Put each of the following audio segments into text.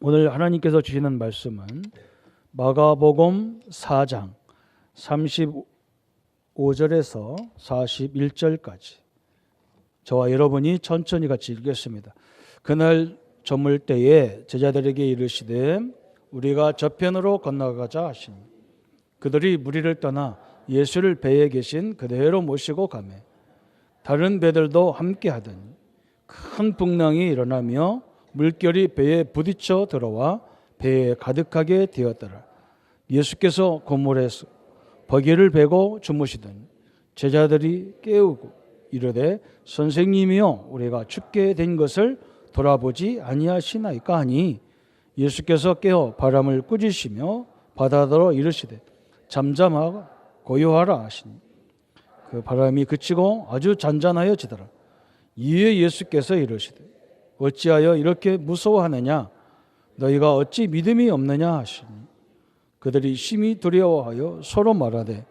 오늘 하나님께서 주시는 말씀은 마가복음 4장 35절에서 41절까지 저와 여러분이 천천히 같이 읽겠습니다. 그날 저물 때에 제자들에게 이르시되 우리가 저편으로 건너가자 하시니 그들이 무리를 떠나 예수를 배에 계신 그대로 모시고 가매 다른 배들도 함께 하더니 큰 풍랑이 일어나며 물결이 배에 부딪혀 들어와 배에 가득하게 되었더라. 예수께서 고물에서 버기를 베고 주무시더니 제자들이 깨우고 이르되 선생님이여 우리가 죽게 된 것을 돌아보지 아니하시나이까 하니 예수께서 깨어 바람을 꾸짖으시며 바다더러 이르시되 잠잠하고 고요하라 하시니 그 바람이 그치고 아주 잔잔하여지더라. 이에 예수께서 이르시되 어찌하여 이렇게 무서워하느냐 너희가 어찌 믿음이 없느냐 하시니 그들이 심히 두려워하여 서로 말하되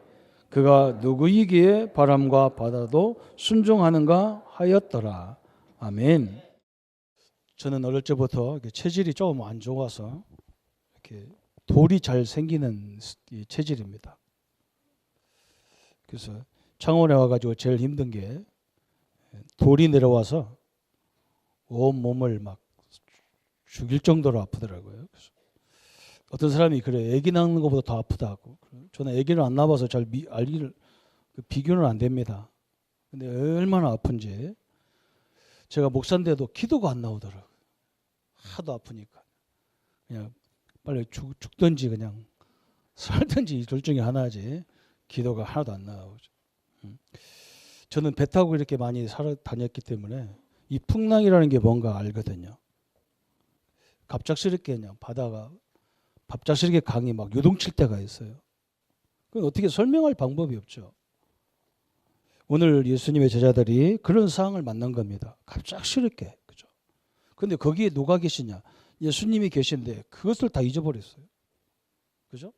그가 누구이기에 바람과 바다도 순종하는가 하였더라. 아멘. 저는 어릴 때부터 체질이 조금 안 좋아서 이렇게 돌이 잘 생기는 체질입니다. 그래서 창원에 와가지고 제일 힘든 게 돌이 내려와서 온 몸을 막 죽일 정도로 아프더라고요. 그래서 어떤 사람이 그래, 아기 낳는 것보다 더 아프다고. 저는 아기를 안 낳아서 잘 비교는 안 됩니다. 근데 얼마나 아픈지 제가 목사인데도 기도가 안 나오더라고요. 하도 아프니까 그냥 빨리 죽든지 그냥 살든지 둘 중에 하나지 기도가 하나도 안 나오죠. 저는 배 타고 이렇게 많이 다녔기 때문에 이 풍랑이라는 게 뭔가 알거든요. 갑작스럽게 그냥 바다가 갑작스럽게 강이 막 요동칠 때가 있어요. 그건 어떻게 설명할 방법이 없죠. 오늘 예수님의 제자들이 그런 상황을 만난 겁니다. 갑작스럽게. 그죠? 근데 거기에 누가 계시냐? 예수님이 계신데 그것을 다 잊어버렸어요. 그죠?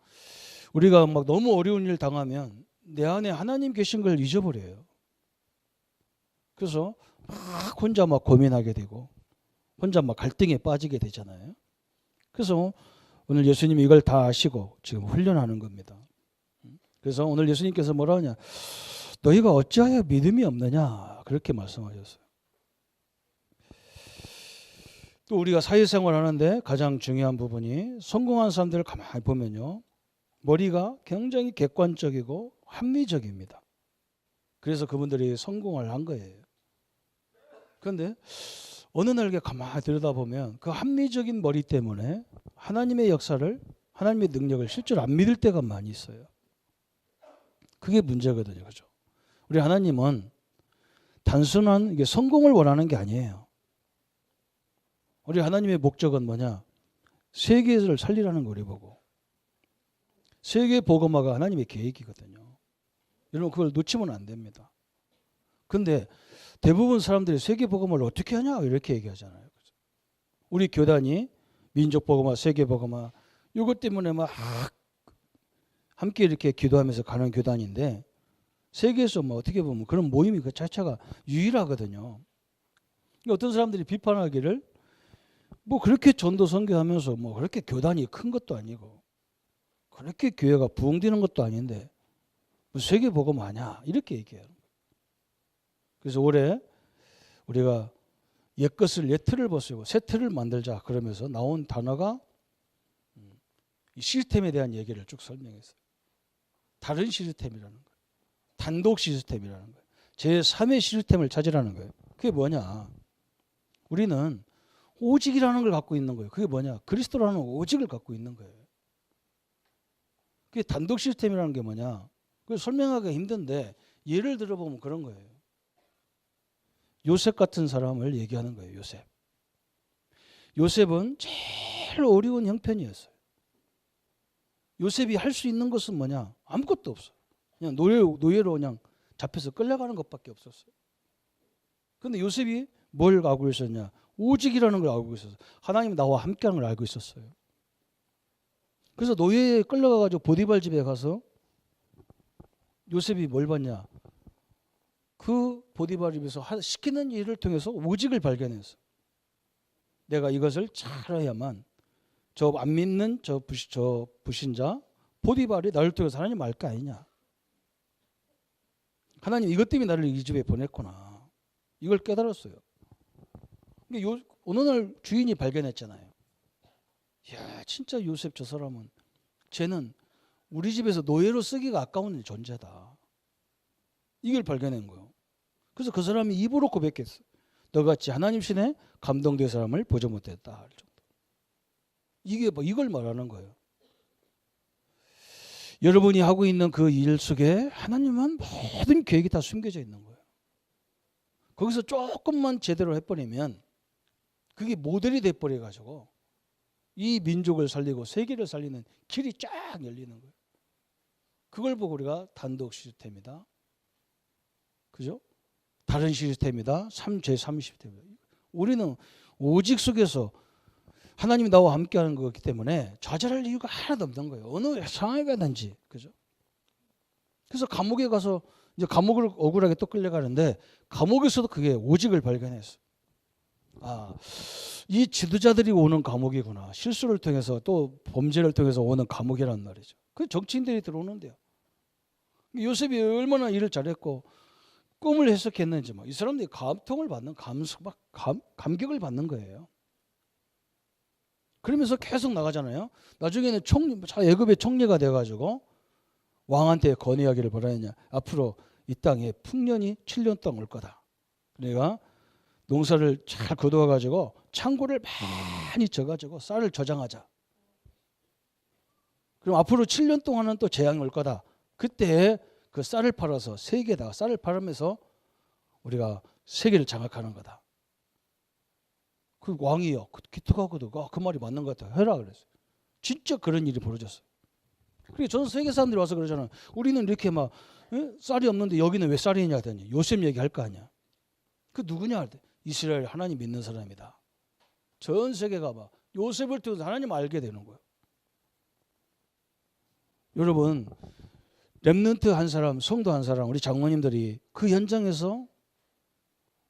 우리가 막 너무 어려운 일 당하면 내 안에 하나님 계신 걸 잊어버려요. 그래서 막 혼자 막 고민하게 되고 혼자 막 갈등에 빠지게 되잖아요. 그래서 오늘 예수님이 이걸 다 아시고 지금 훈련하는 겁니다. 그래서 오늘 예수님께서 뭐라 하냐? 너희가 어찌하여 믿음이 없느냐? 그렇게 말씀하셨어요. 또 우리가 사회생활 하는데 가장 중요한 부분이 성공한 사람들을 가만히 보면요. 머리가 굉장히 객관적이고 합리적입니다. 그래서 그분들이 성공을 한 거예요. 그런데 어느 날 가만히 들여다보면 그 합리적인 머리 때문에 하나님의 역사를, 하나님의 능력을 실제로 안 믿을 때가 많이 있어요. 그게 문제거든요. 그죠? 우리 하나님은 단순한 성공을 원하는 게 아니에요. 우리 하나님의 목적은 뭐냐? 세계를 살리라는 거 우리 보고. 세계 복음화가 하나님의 계획이거든요. 여러분 그걸 놓치면 안 됩니다. 근데 대부분 사람들이 세계 복음화를 어떻게 하냐 이렇게 얘기하잖아요. 우리 교단이 민족 복음화, 세계 복음화 이것 때문에 막 함께 이렇게 기도하면서 가는 교단인데 세계에서 뭐 어떻게 보면 그런 모임이 그 자체가 유일하거든요. 어떤 사람들이 비판하기를 뭐 그렇게 전도 선교하면서 뭐 그렇게 교단이 큰 것도 아니고 그렇게 교회가 부흥되는 것도 아닌데 뭐 세계 복음화 하냐 이렇게 얘기해요. 그래서 올해 우리가 옛것을 옛 틀을 벗고 새 틀을 만들자 그러면서 나온 단어가 이 시스템에 대한 얘기를 쭉 설명했어요. 다른 시스템이라는 거예요. 단독 시스템이라는 거예요. 제3의 시스템을 찾으라는 거예요. 그게 뭐냐? 우리는 오직이라는 걸 갖고 있는 거예요. 그게 뭐냐? 그리스도라는 오직을 갖고 있는 거예요. 그게 단독 시스템이라는 게 뭐냐? 그걸 설명하기가 힘든데 예를 들어보면 그런 거예요. 요셉 같은 사람을 얘기하는 거예요. 요셉은 제일 어려운 형편이었어요. 요셉이 할 수 있는 것은 뭐냐? 아무것도 없어요. 그냥 노예로 그냥 잡혀서 끌려가는 것밖에 없었어요. 그런데 요셉이 뭘 알고 있었냐? 오직이라는 걸 알고 있었어요. 하나님이 나와 함께하는 걸 알고 있었어요. 그래서 노예에 끌려가가지고 보디발 집에 가서 요셉이 뭘 봤냐? 그 보디발 집에서 시키는 일을 통해서 오직을 발견했어. 내가 이것을 잘해야만 저 안 믿는 저 불신자 보디발이 나를 통해서 하나님 알 거 아니냐. 하나님 이것 때문에 나를 이 집에 보냈구나. 이걸 깨달았어요. 어느 날 주인이 발견했잖아요. 야, 진짜 요셉 저 사람은 쟤는 우리 집에서 노예로 쓰기가 아까운 존재다. 이걸 발견한 거예요. 그래서 그 사람이 입으로 고백했어. 너같이 하나님 신에 감동된 사람을 보지 못했다. 이게 이걸 말하는 거예요. 여러분이 하고 있는 그 일 속에 하나님은 모든 계획이 다 숨겨져 있는 거예요. 거기서 조금만 제대로 해버리면 그게 모델이 돼버려가지고 이 민족을 살리고 세계를 살리는 길이 쫙 열리는 거예요. 그걸 보고 우리가 단독 시스템이다. 그죠? 다른 시스템이다. 제3 시스템이다. 우리는 오직 속에서 하나님이 나와 함께하는 거기 때문에 좌절할 이유가 하나도 없는 거예요. 어느 상황에 가든지. 그죠? 그래서 감옥에 가서 이제 감옥을 억울하게 또 끌려가는데 감옥에서도 그게 오직을 발견했어. 아, 이 지도자들이 오는 감옥이구나. 실수를 통해서 또 범죄를 통해서 오는 감옥이란 말이죠. 그 정치인들이 들어오는데요. 요셉이 얼마나 일을 잘했고 꿈을 해석했는지 이 사람들이 감통을 받는 감격을 받는 거예요. 그러면서 계속 나가잖아요. 나중에는 애굽의 총리가 돼가지고 왕한테 건의하기를 바라느냐. 앞으로 이 땅에 풍년이 7년 동안 올 거다. 그러니까 농사를 잘 거두어가지고 창고를 많이 져가지고 쌀을 저장하자. 그럼 앞으로 7년 동안은 또 재앙이 올 거다. 그때 그 쌀을 팔아서 세계에다가 쌀을 팔으면서 우리가 세계를 장악하는 거다. 그 왕이요. 기특하고도 그 말이 맞는 것 같아요. 해라 그랬어요. 진짜 그런 일이 벌어졌어요. 그리고 전 세계 사람들이 와서 그러잖아요. 우리는 이렇게 막 쌀이 없는데 여기는 왜 쌀이 있냐 하더니 요셉 얘기할 거 아니야. 그 누구냐 할 때 이스라엘 하나님 믿는 사람이다. 전 세계가 막 요셉을 통해서 하나님 알게 되는 거예요. 여러분 렘넌트 한 사람, 성도 한 사람, 우리 장로님들이 그 현장에서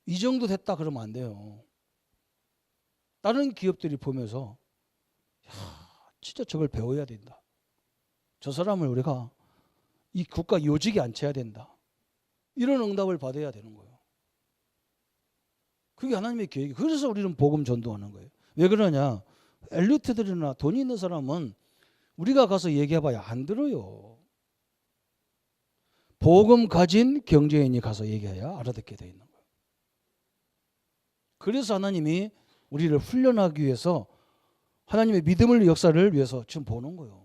이 정도 됐다 그러면 안 돼요. 다른 기업들이 보면서 야, 진짜 저걸 배워야 된다. 저 사람을 우리가 이 국가 요직에 앉혀야 된다. 이런 응답을 받아야 되는 거예요. 그게 하나님의 계획이에요. 그래서 우리는 복음 전도하는 거예요. 왜 그러냐? 엘리트들이나 돈 있는 사람은 우리가 가서 얘기해봐야 안 들어요. 복음 가진 경제인이 가서 얘기해야 알아듣게 되어 있는 거예요. 그래서 하나님이 우리를 훈련하기 위해서 하나님의 믿음의 역사를 위해서 지금 보는 거예요.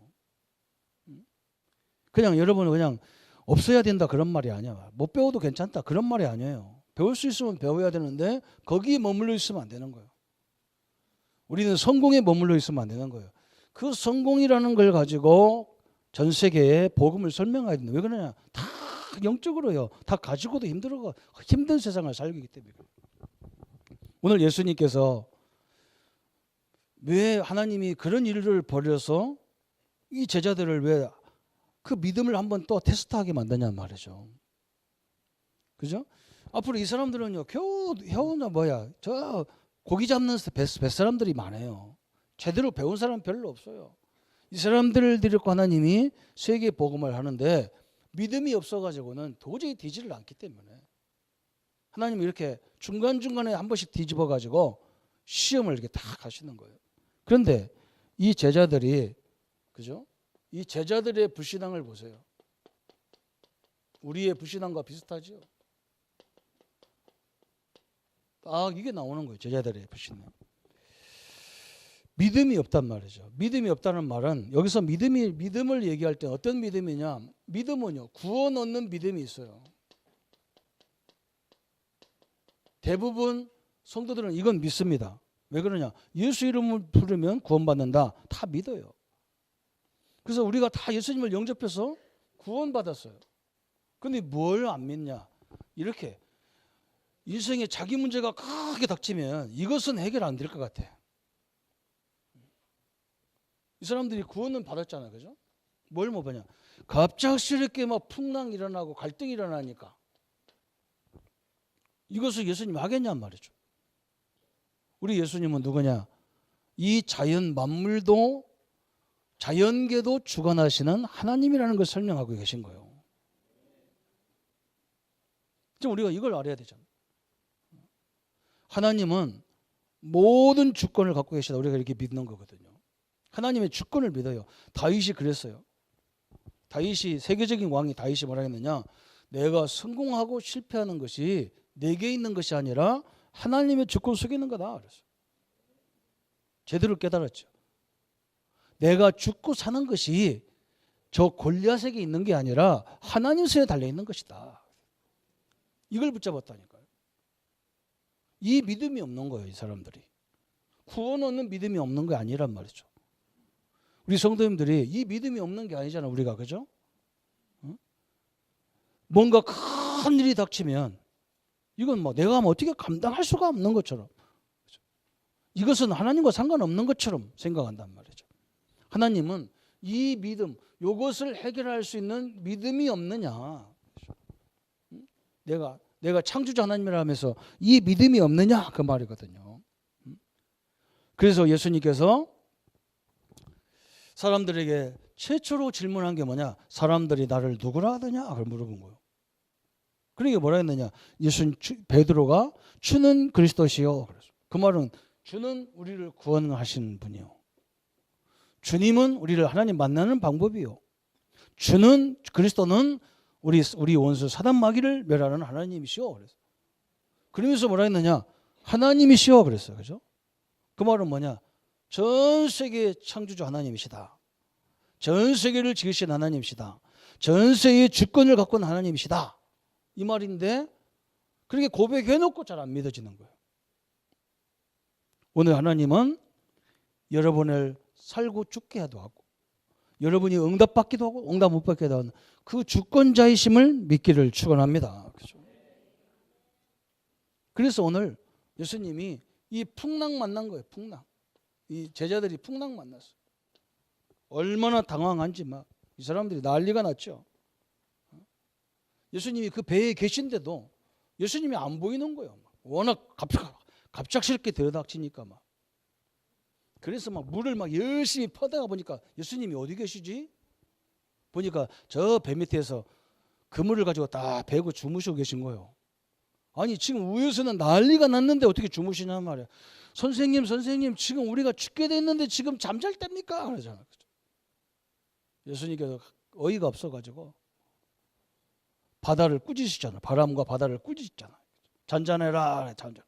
그냥 여러분은 그냥 없어야 된다 그런 말이 아니야. 못 배워도 괜찮다 그런 말이 아니에요. 배울 수 있으면 배워야 되는데 거기에 머물러 있으면 안 되는 거예요. 우리는 성공에 머물러 있으면 안 되는 거예요. 그 성공이라는 걸 가지고 전 세계에 복음을 설명해야 된다. 왜 그러냐? 다 영적으로요. 다 가지고도 힘든 세상을 살고 있기 때문에. 오늘 예수님께서 왜 하나님이 그런 일을 벌여서 이 제자들을 왜 그 믿음을 한번 또 테스트하게 만드냐는 말이죠. 그죠? 앞으로 이 사람들은요, 겨우 저 고기 잡는 뱃사람들이 많아요. 제대로 배운 사람 별로 없어요. 이 사람들을 데리고 하나님이 세계 복음을 하는데 믿음이 없어가지고는 도저히 되지를 않기 때문에 하나님이 이렇게 중간중간에 한 번씩 뒤집어가지고 시험을 이렇게 딱 하시는 거예요. 그런데 이 제자들이, 그죠? 이 제자들의 불신앙을 보세요. 우리의 불신앙과 비슷하죠? 딱 이게 나오는 거예요. 제자들의 불신앙. 믿음이 없단 말이죠. 믿음이 없다는 말은 여기서 믿음을 얘기할 때 어떤 믿음이냐? 믿음은요, 구원 얻는 믿음이 있어요. 대부분 성도들은 이건 믿습니다. 왜 그러냐? 예수 이름을 부르면 구원받는다. 다 믿어요. 그래서 우리가 다 예수님을 영접해서 구원받았어요. 근데 뭘 안 믿냐? 이렇게 인생에 자기 문제가 크게 닥치면 이것은 해결 안 될 것 같아. 이 사람들이 구원은 받았잖아요. 그죠? 뭘 못 받냐? 갑작스럽게 막 풍랑이 일어나고 갈등이 일어나니까 이것을 예수님 하겠냔 말이죠. 우리 예수님은 누구냐? 이 자연 만물도 자연계도 주관하시는 하나님이라는 걸 설명하고 계신 거예요. 지금 우리가 이걸 알아야 되잖아요. 하나님은 모든 주권을 갖고 계시다. 우리가 이렇게 믿는 거거든요. 하나님의 주권을 믿어요. 다윗이 그랬어요. 다윗이 세계적인 왕이 다윗이 뭐라 했느냐? 내가 성공하고 실패하는 것이 내게 있는 것이 아니라 하나님의 주권 속에 있는 거다. 그랬어요. 제대로 깨달았죠. 내가 죽고 사는 것이 저 골리앗에게 있는 게 아니라 하나님 손에 달려 있는 것이다. 이걸 붙잡았다니까요. 이 믿음이 없는 거예요, 이 사람들이. 구원 얻는 믿음이 없는 게 아니란 말이죠. 우리 성도님들이 이 믿음이 없는 게 아니잖아, 우리가. 그죠? 뭔가 큰 일이 닥치면 이건 뭐 내가 하면 어떻게 감당할 수가 없는 것처럼, 이것은 하나님과 상관없는 것처럼 생각한단 말이죠. 하나님은 이 믿음, 이것을 해결할 수 있는 믿음이 없느냐. 내가 창조주 하나님이라 하면서 이 믿음이 없느냐, 그 말이거든요. 그래서 예수님께서 사람들에게 최초로 질문한 게 뭐냐? 사람들이 나를 누구라 하더냐? 그걸 물어본 거예요. 그러니까 뭐라 했느냐? 예수님 베드로가 주는 그리스도시요. 그 말은 주는 우리를 구원하시는 분이요. 주님은 우리를 하나님 만나는 방법이요. 주는 그리스도는 우리 원수 사단 마귀를 멸하는 하나님이시오. 그래서 그러면서 뭐라 했느냐? 하나님이시오. 그랬어요. 그죠? 그 말은 뭐냐? 전 세계 창조주 하나님이시다. 전 세계를 지으신 하나님이시다. 전 세계의 주권을 갖고 있는 하나님이시다. 이 말인데 그렇게 고백해놓고 잘 안 믿어지는 거예요. 오늘 하나님은 여러분을 살고 죽게 하도 하고 여러분이 응답받기도 하고 응답 못 받기도 하는 그 주권자이심을 믿기를 축원합니다. 그렇죠? 그래서 오늘 예수님이 이 풍랑 만난 거예요. 풍랑. 이 제자들이 풍랑 만났어요. 얼마나 당황한지 막 이 사람들이 난리가 났죠. 예수님이 그 배에 계신데도 예수님이 안 보이는 거예요. 워낙 갑작스럽게 들여닥치니까 막. 그래서 막 물을 막 열심히 퍼다가 보니까 예수님이 어디 계시지? 보니까 저 배 밑에서 그물을 가지고 딱 베고 주무시고 계신 거예요. 아니 지금 위에서는 난리가 났는데 어떻게 주무시냐 말이야. 선생님 지금 우리가 죽게 됐는데 지금 잠잘 때입니까? 그러잖아요. 예수님께서 어이가 없어가지고 바다를 꾸짖으시잖아요. 바람과 바다를 꾸짖잖아요. 잔잔해라. 잔잔.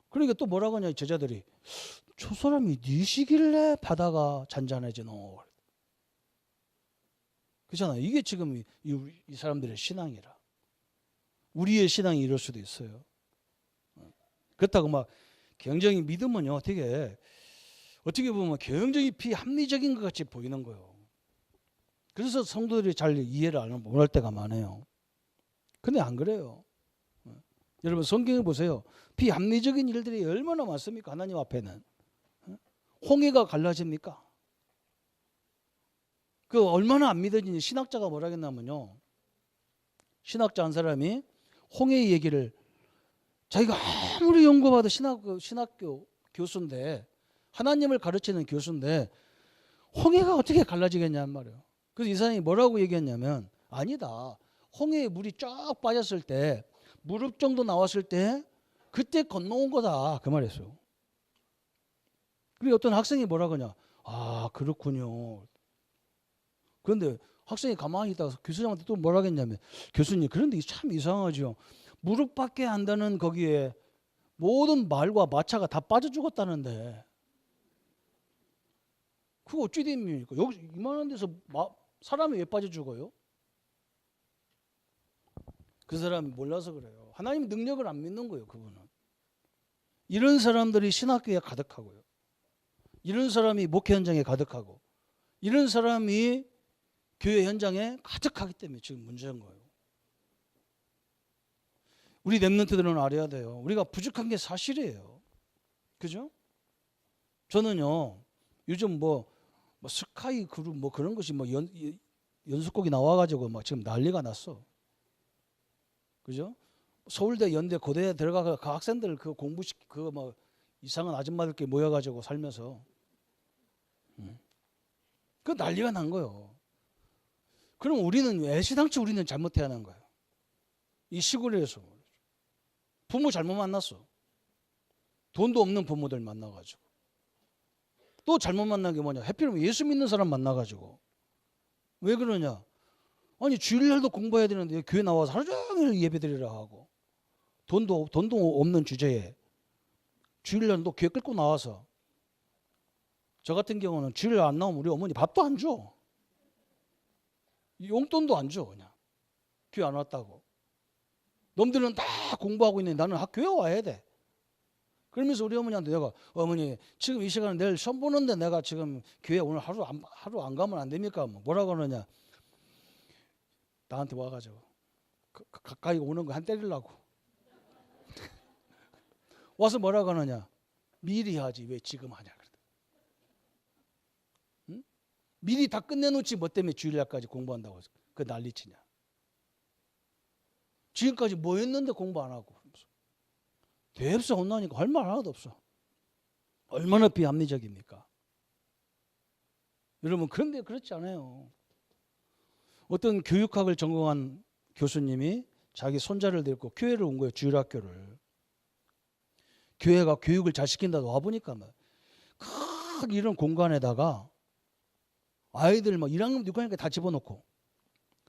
그러니까 또 뭐라고 하냐 제자들이. 저 사람이 니시길래 바다가 잔잔해지노. 그렇잖아요. 이게 지금 이 사람들의 신앙이라. 우리의 신앙이 이럴 수도 있어요. 그렇다고 막 굉장히 믿으면요 어떻게 보면 굉장히 비합리적인 것 같이 보이는 거예요. 그래서 성도들이 잘 이해를 안 할 때가 많아요. 근데 안 그래요. 여러분 성경에 보세요. 비합리적인 일들이 얼마나 많습니까? 하나님 앞에는. 홍해가 갈라집니까? 그 얼마나 안 믿어지니 신학자가 뭐라 했냐면요. 신학자 한 사람이 홍해의 얘기를 자기가 아무리 연구봐도 신학교 교수인데 하나님을 가르치는 교수인데 홍해가 어떻게 갈라지겠냐는 말이에요. 그래서 이 사람이 뭐라고 얘기했냐면 아니다. 홍해에 물이 쫙 빠졌을 때 무릎 정도 나왔을 때 그때 건너온 거다. 그 말이었어요. 그리고 어떤 학생이 뭐라고 하냐. 아 그렇군요. 그런데 학생이 가만히 있다가 교수님한테 또 뭐라고 했냐면 교수님 그런데 참 이상하죠. 무릎밖에 안 닿는 거기에 모든 말과 마차가 다 빠져 죽었다는데 그거 어찌 됩니까? 여기 이만한 데서 사람이 왜 빠져 죽어요? 그 사람이 몰라서 그래요. 하나님 능력을 안 믿는 거예요. 그분은. 이런 사람들이 신학교에 가득하고요. 이런 사람이 목회 현장에 가득하고 이런 사람이 교회 현장에 가득하기 때문에 지금 문제인 거예요. 우리 렘넌트들은 알아야 돼요. 우리가 부족한 게 사실이에요. 그죠? 저는요 요즘 뭐 스카이 그룹 뭐 그런 것이 뭐 연습곡이 나와가지고 막 지금 난리가 났어. 그죠? 서울대, 연대, 고대에 들어가서 그 학생들 그 공부시키 그 뭐 이상한 아줌마들끼리 모여가지고 살면서 그 난리가 난 거예요. 그럼 우리는 애시당초 우리는 잘못 태어난 거예요. 이 시골에서 부모 잘못 만났어. 돈도 없는 부모들 만나가지고. 또 잘못 만난 게 뭐냐? 하필이면 예수 믿는 사람 만나가지고. 왜 그러냐? 아니 주일날도 공부해야 되는데 교회 나와서 하루 종일 예배드리라 하고 돈도 없는 주제에 주일날도 교회 끌고 나와서 저 같은 경우는 주일 안 나오면 우리 어머니 밥도 안 줘. 용돈도 안 줘. 그냥 교회 안 왔다고. 놈들은 다 공부하고 있는데 나는 학교에 와야 돼. 그러면서 우리 어머니한테 내가 어머니 지금 이 시간에 내일 시험 보는데 내가 지금 교회 오늘 하루 안 가면 안 됩니까? 뭐라고 하느냐. 나한테 와가지고 가까이 오는 거 한 때리려고. 와서 뭐라고 하느냐. 미리 하지 왜 지금 하냐. 응? 미리 다 끝내놓지 뭐 때문에 주일날까지 공부한다고 그 난리치냐. 지금까지 뭐 했는데 공부 안 하고. 대흡사 혼나니까 할 말 하나도 없어. 얼마나 비합리적입니까? 여러분 그런데 그렇지 않아요. 어떤 교육학을 전공한 교수님이 자기 손자를 데리고 교회를 온 거예요. 주일학교를. 교회가 교육을 잘 시킨다고 와보니까 큰 이런 공간에다가 아이들 막 1학년, 6학년까지 다 집어넣고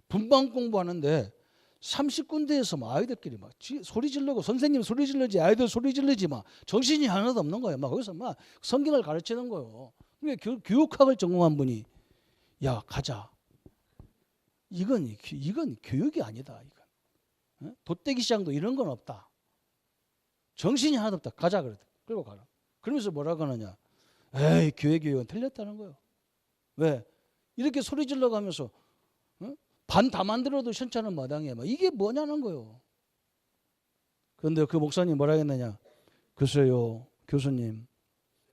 분반 공부하는데 30군데에서 막 아이들끼리 막 소리 지르고 선생님 소리 지르지 아이들 소리 지르지 막 정신이 하나도 없는 거예요. 막 거기서 막 성경을 가르치는 거예요. 그러니까 교육학을 전공한 분이 야 가자. 이건 교육이 아니다. 이건 돗대기 시장도 이런 건 없다. 정신이 하나도 없다. 가자 그러다. 그리고 가라. 그러면서 뭐라고 하느냐. 에이 교회 교육은 틀렸다는 거예요. 왜? 이렇게 소리 질러가면서 반 다 만들어도 현찮은 마당에 막 이게 뭐냐는 거예요. 그런데 그 목사님 뭐라 했느냐. 글쎄요 교수님.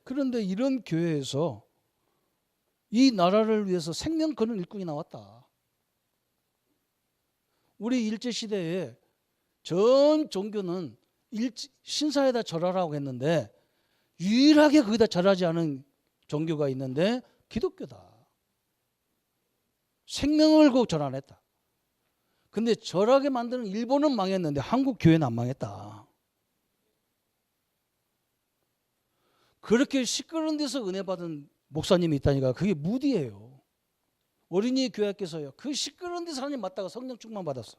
그런데 이런 교회에서 이 나라를 위해서 생명 거는 일꾼이 나왔다. 우리 일제시대에 전 종교는 신사에다 절하라고 했는데 유일하게 거기다 절하지 않은 종교가 있는데 기독교다. 생명을 걸고 절 안 했다. 근데 절하게 만드는 일본은 망했는데 한국 교회는 안 망했다. 그렇게 시끄러운 데서 은혜 받은 목사님이 있다니까 그게 무디예요. 어린이 교회께서요. 그 시끄러운 데서 하나님 맞다가 성령 충만 받았어.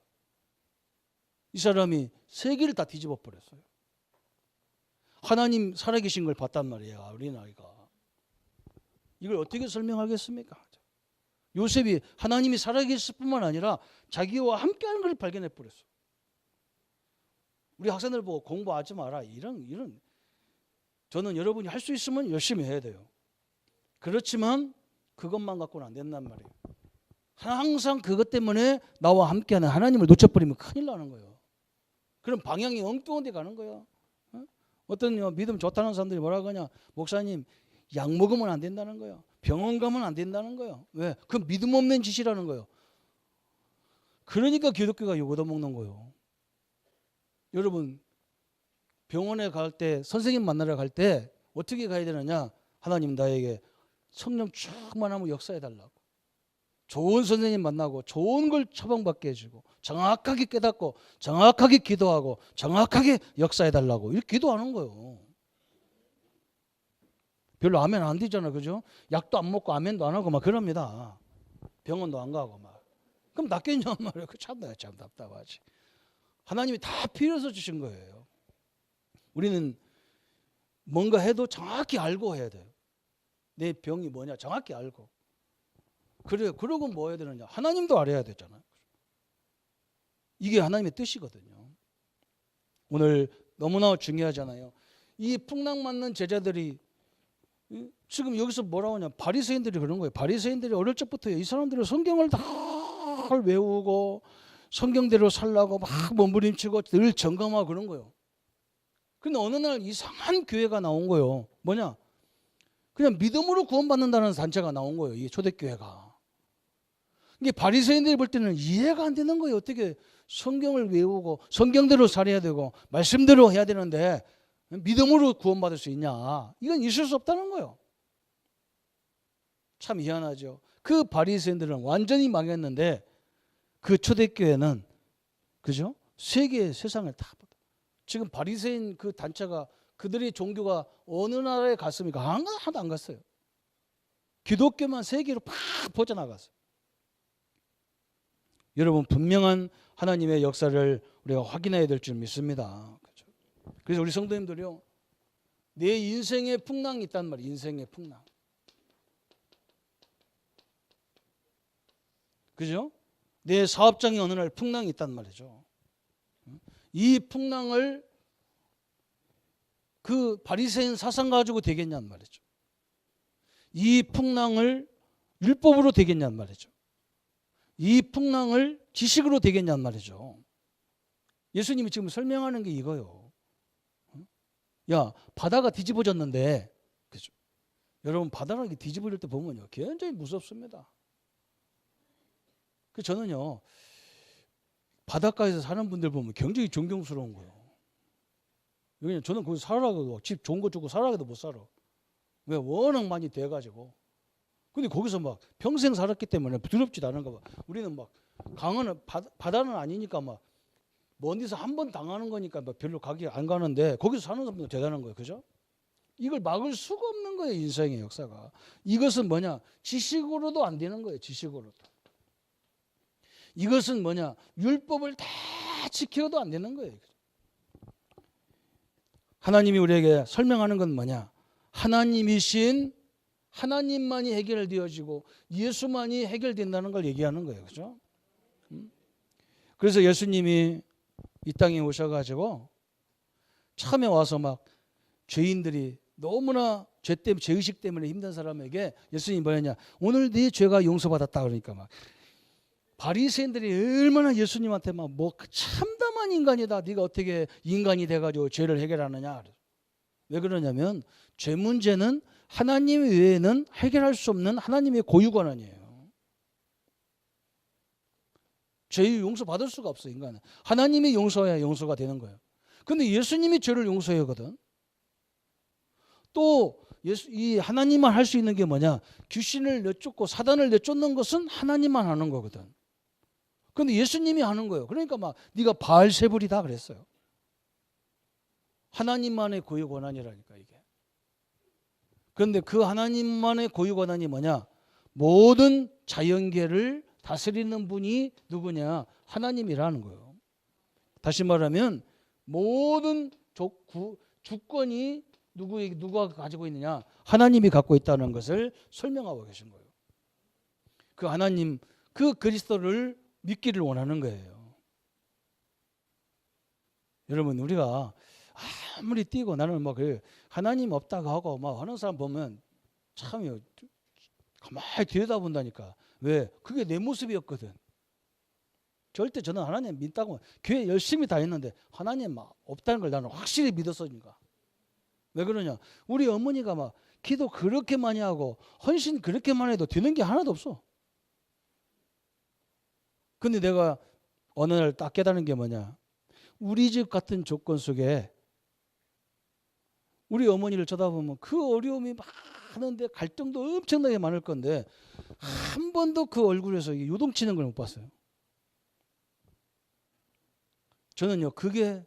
이 사람이 세계를 다 뒤집어 버렸어요. 하나님 살아계신 걸 봤단 말이에요. 어린아이가. 이걸 어떻게 설명하겠습니까? 요셉이 하나님이 살아계실 뿐만 아니라 자기와 함께하는 걸 발견해 버렸어. 우리 학생들 보고 공부하지 마라. 이런 저는 여러분이 할 수 있으면 열심히 해야 돼요. 그렇지만 그것만 갖고는 안 된단 말이에요. 항상 그것 때문에 나와 함께하는 하나님을 놓쳐버리면 큰일 나는 거예요. 그럼 방향이 엉뚱한 데 가는 거야. 어떤 믿음 좋다는 사람들이 뭐라고 하냐. 목사님 약 먹으면 안 된다는 거예요. 병원 가면 안 된다는 거예요. 왜? 그 믿음 없는 짓이라는 거예요. 그러니까 기독교가 욕 얻어먹는 거예요. 여러분 병원에 갈 때 선생님 만나러 갈 때 어떻게 가야 되느냐. 하나님 나에게 성령 충만하면 역사해달라고. 좋은 선생님 만나고 좋은 걸 처방받게 해주고 정확하게 깨닫고 정확하게 기도하고 정확하게 역사해달라고 이렇게 기도하는 거예요. 별로 아멘 안 되잖아. 그죠? 약도 안 먹고 아멘도 안 하고 막 그럽니다. 병원도 안 가고 막. 그럼 낫겠냐 말이에요. 참 답답하지. 하나님이 다 필요해서 주신 거예요. 우리는 뭔가 해도 정확히 알고 해야 돼요. 내 병이 뭐냐 정확히 알고. 그래, 그러고 뭐 해야 되느냐. 하나님도 알아야 되잖아요. 이게 하나님의 뜻이거든요. 오늘 너무나 중요하잖아요. 이 풍랑 맞는 제자들이 지금 여기서 뭐라고 하냐. 바리새인들이 그런 거예요. 바리새인들이 어릴 적부터 이 사람들은 성경을 다 외우고 성경대로 살라고 막 몸부림치고 늘 점검하고 그런 거예요. 근데 어느 날 이상한 교회가 나온 거예요. 뭐냐? 그냥 믿음으로 구원받는다는 단체가 나온 거예요. 이 초대교회가. 이게 바리새인들이 볼 때는 이해가 안 되는 거예요. 어떻게 성경을 외우고 성경대로 살아야 되고 말씀대로 해야 되는데 믿음으로 구원받을 수 있냐? 이건 있을 수 없다는 거예요. 참 희한하죠. 그 바리새인들은 완전히 망했는데 그 초대교회는 그죠? 세계 세상을 다 지금 바리새인 그 단체가 그들의 종교가 어느 나라에 갔습니까? 하나도 안 갔어요. 기독교만 세계로 팍 퍼져나갔어요. 여러분 분명한 하나님의 역사를 우리가 확인해야 될 줄 믿습니다. 그렇죠? 그래서 우리 성도님들이요, 내 인생에 풍랑이 있단 말이에요. 인생의 풍랑. 그죠? 내 사업장에 어느 날 풍랑이 있단 말이죠. 이 풍랑을 그 바리새인 사상 가지고 되겠냔 말이죠. 이 풍랑을 율법으로 되겠냔 말이죠. 이 풍랑을 지식으로 되겠냔 말이죠. 예수님이 지금 설명하는 게 이거요. 야, 바다가 뒤집어졌는데, 그죠? 여러분 바다가 뒤집어질 때 보면요, 굉장히 무섭습니다. 그 저는요, 바닷가에서 사는 분들 보면 굉장히 존경스러운 거예요. 왜냐면 저는 거기 살아라고 집 좋은 거 주고 살아라도 못 살아. 왜? 워낙 많이 돼가지고. 근데 거기서 막 평생 살았기 때문에 두렵지도 않은가 봐. 우리는 막 강은 바다는 아니니까 막 먼 데서 한 번 당하는 거니까 막 별로 가기 안 가는데 거기서 사는 사람도 대단한 거예요. 그죠? 이걸 막을 수가 없는 거예요. 인생의 역사가. 이것은 뭐냐? 지식으로도 안 되는 거예요. 지식으로도. 이것은 뭐냐? 율법을 다 지켜도 안 되는 거예요. 하나님이 우리에게 설명하는 건 뭐냐? 하나님이신 하나님만이 해결되어지고 예수만이 해결된다는 걸 얘기하는 거예요. 그죠? 그래서 예수님이 이 땅에 오셔가지고 처음에 와서 막 죄인들이 너무나 죄의식 때문에 힘든 사람에게 예수님이 뭐였냐? 오늘 네 죄가 용서받았다. 그러니까 막 바리새인들이 얼마나 예수님한테 막 뭐 참담한 인간이다. 네가 어떻게 인간이 돼가지고 죄를 해결하느냐? 왜 그러냐면 죄 문제는 하나님 외에는 해결할 수 없는 하나님의 고유 권한이에요. 죄의 용서 받을 수가 없어 인간은. 하나님이 용서해야 용서가 되는 거예요. 근데 예수님이 죄를 용서해야 하거든. 또 이 하나님만 할 수 있는 게 뭐냐? 귀신을 내쫓고 사단을 내쫓는 것은 하나님만 하는 거거든. 근데 예수님이 하는 거예요. 그러니까 막 네가 바알세불이다 그랬어요. 하나님만의 고유 권한이라니까 이게. 그런데 그 하나님만의 고유 권한이 뭐냐? 모든 자연계를 다스리는 분이 누구냐? 하나님이라는 거예요. 다시 말하면 모든 주권이 누가 가지고 있느냐? 하나님이 갖고 있다는 것을 설명하고 계신 거예요. 그 하나님, 그 그리스도를 믿기를 원하는 거예요. 여러분 우리가 아무리 뛰고 나는 뭐 그 하나님 없다고 하고 막 하는 사람 보면 참 가만히 들여다본다니까. 왜? 그게 내 모습이었거든. 절대 저는 하나님 믿다고 교회 열심히 다녔는데 하나님 막 없다는 걸 나는 확실히 믿었으니까. 왜 그러냐? 우리 어머니가 막 기도 그렇게 많이 하고 헌신 그렇게 많이 해도 되는 게 하나도 없어. 근데 내가 어느 날 딱 깨달은 게 뭐냐? 우리 집 같은 조건 속에 우리 어머니를 쳐다보면 그 어려움이 많은데 갈등도 엄청나게 많을 건데 한 번도 그 얼굴에서 요동치는 걸 못 봤어요. 저는요 그게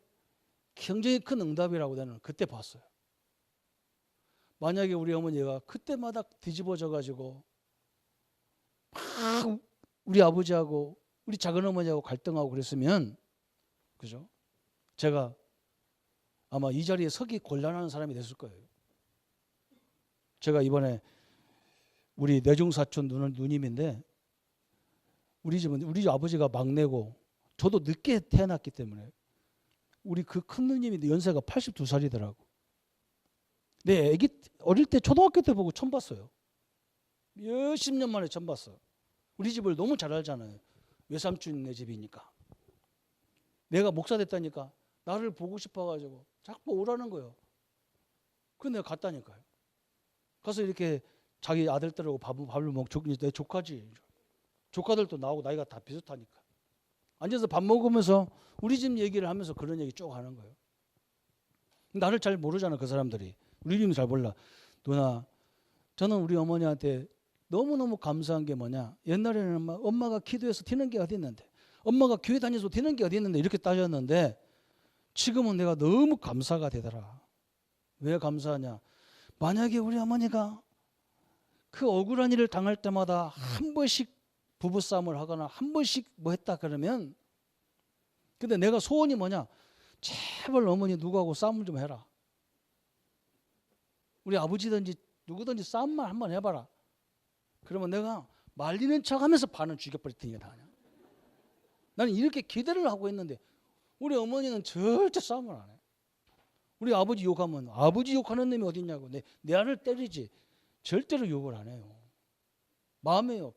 굉장히 큰 응답이라고 저는 그때 봤어요. 만약에 우리 어머니가 그때마다 뒤집어져 가지고 막 우리 아버지하고 우리 작은 어머니하고 갈등하고 그랬으면 그죠? 제가 아마 이 자리에 서기 곤란한 사람이 됐을 거예요. 제가 이번에 우리 내중사촌 누님인데 우리 집은 우리 아버지가 막내고 저도 늦게 태어났기 때문에 우리 그 큰 누님이 연세가 82살이더라고. 내 애기 어릴 때 초등학교 때 보고 처음 봤어요. 몇십 년 만에 처음 봤어. 우리 집을 너무 잘 알잖아요. 외삼촌네 집이니까. 내가 목사 됐다니까 나를 보고 싶어가지고 자꾸 오라는 거예요. 그래서 내가 갔다니까요. 가서 이렇게 자기 아들들하고 밥을 먹고 내 조카지. 조카들도 나하고 나이가 다 비슷하니까. 앉아서 밥 먹으면서 우리 집 얘기를 하면서 그런 얘기 쭉 하는 거예요. 나를 잘 모르잖아, 그 사람들이. 우리 집은 잘 몰라. 누나, 저는 우리 어머니한테 너무너무 감사한 게 뭐냐. 옛날에는 엄마가 기도해서 되는 게 어디 있는데, 엄마가 교회 다녀서 되는 게 어디 있는데 이렇게 따졌는데, 지금은 내가 너무 감사가 되더라. 왜 감사하냐. 만약에 우리 어머니가 그 억울한 일을 당할 때마다 한 번씩 부부싸움을 하거나 한 번씩 뭐 했다 그러면, 근데 내가 소원이 뭐냐. 제발 어머니 누구하고 싸움을 좀 해라. 우리 아버지든지 누구든지 싸움만 한번 해봐라. 그러면 내가 말리는 척하면서 반은 죽여버릴 테니까. 나는 이렇게 기대를 하고 있는데 우리 어머니는 절대 싸움을 안 해. 우리 아버지 욕하면 아버지 욕하는 놈이 어디 있냐고. 내 아를 때리지 절대로 욕을 안 해요. 마음에요.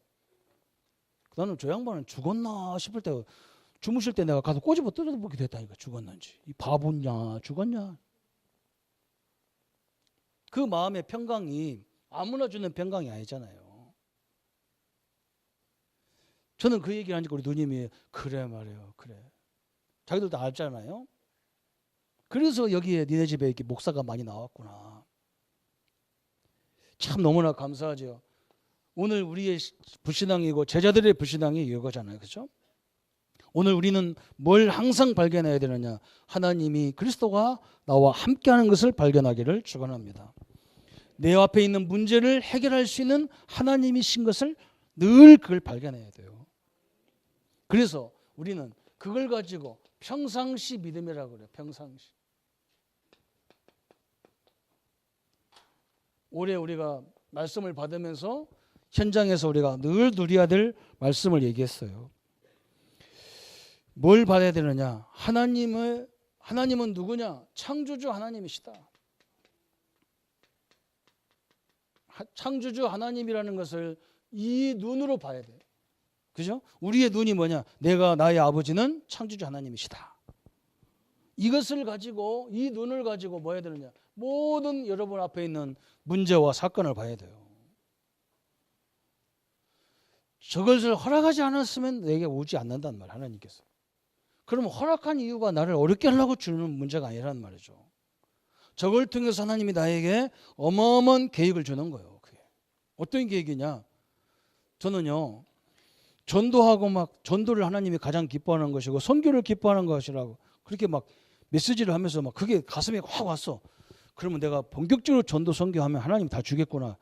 나는 저 양반은 죽었나 싶을 때, 주무실 때 내가 가서 꼬집어 뜯어보게 됐다니까. 죽었는지. 이 바보냐 죽었냐. 그 마음의 평강이 아무나 주는 평강이 아니잖아요. 저는 그 얘기를 하니까 우리 누님이 그래 말이에요. 그래. 자기들도 알잖아요. 그래서 여기에 니네 집에 이렇게 목사가 많이 나왔구나. 참 너무나 감사하죠. 오늘 우리의 불신앙이고 제자들의 불신앙이 이거잖아요. 그렇죠? 오늘 우리는 뭘 항상 발견해야 되느냐. 하나님이 그리스도가 나와 함께하는 것을 발견하기를 축원합니다. 내 앞에 있는 문제를 해결할 수 있는 하나님이신 것을 늘 그걸 발견해야 돼요. 그래서 우리는 그걸 가지고 평상시 믿음이라고 그래요. 평상시. 올해 우리가 말씀을 받으면서 현장에서 우리가 늘 누려야 될 말씀을 얘기했어요. 뭘 받아야 되느냐? 하나님은 누구냐? 창조주 하나님이시다. 창조주 하나님이라는 것을 이 눈으로 봐야 돼요. 그죠? 우리의 눈이 뭐냐? 나의 아버지는 창조주 하나님이시다. 이것을 가지고, 이 눈을 가지고 뭐 해야 되느냐? 모든 여러분 앞에 있는 문제와 사건을 봐야 돼요. 저것을 허락하지 않았으면 내게 오지 않는단 말, 하나님께서. 그러면 허락한 이유가 나를 어렵게 하려고 주는 문제가 아니란 말이죠. 저걸 통해서 하나님이 나에게 어마어마한 계획을 주는 거예요. 그게 어떤 계획이냐? 저는요, 전도하고 막 전도를 하나님이 가장 기뻐하는 것이고 선교를 기뻐하는 것이라고 그렇게 막 메시지를 하면서 막 그게 가슴에 확 왔어. 그러면 내가 본격적으로 전도 선교하면 하나님 다 주겠구나.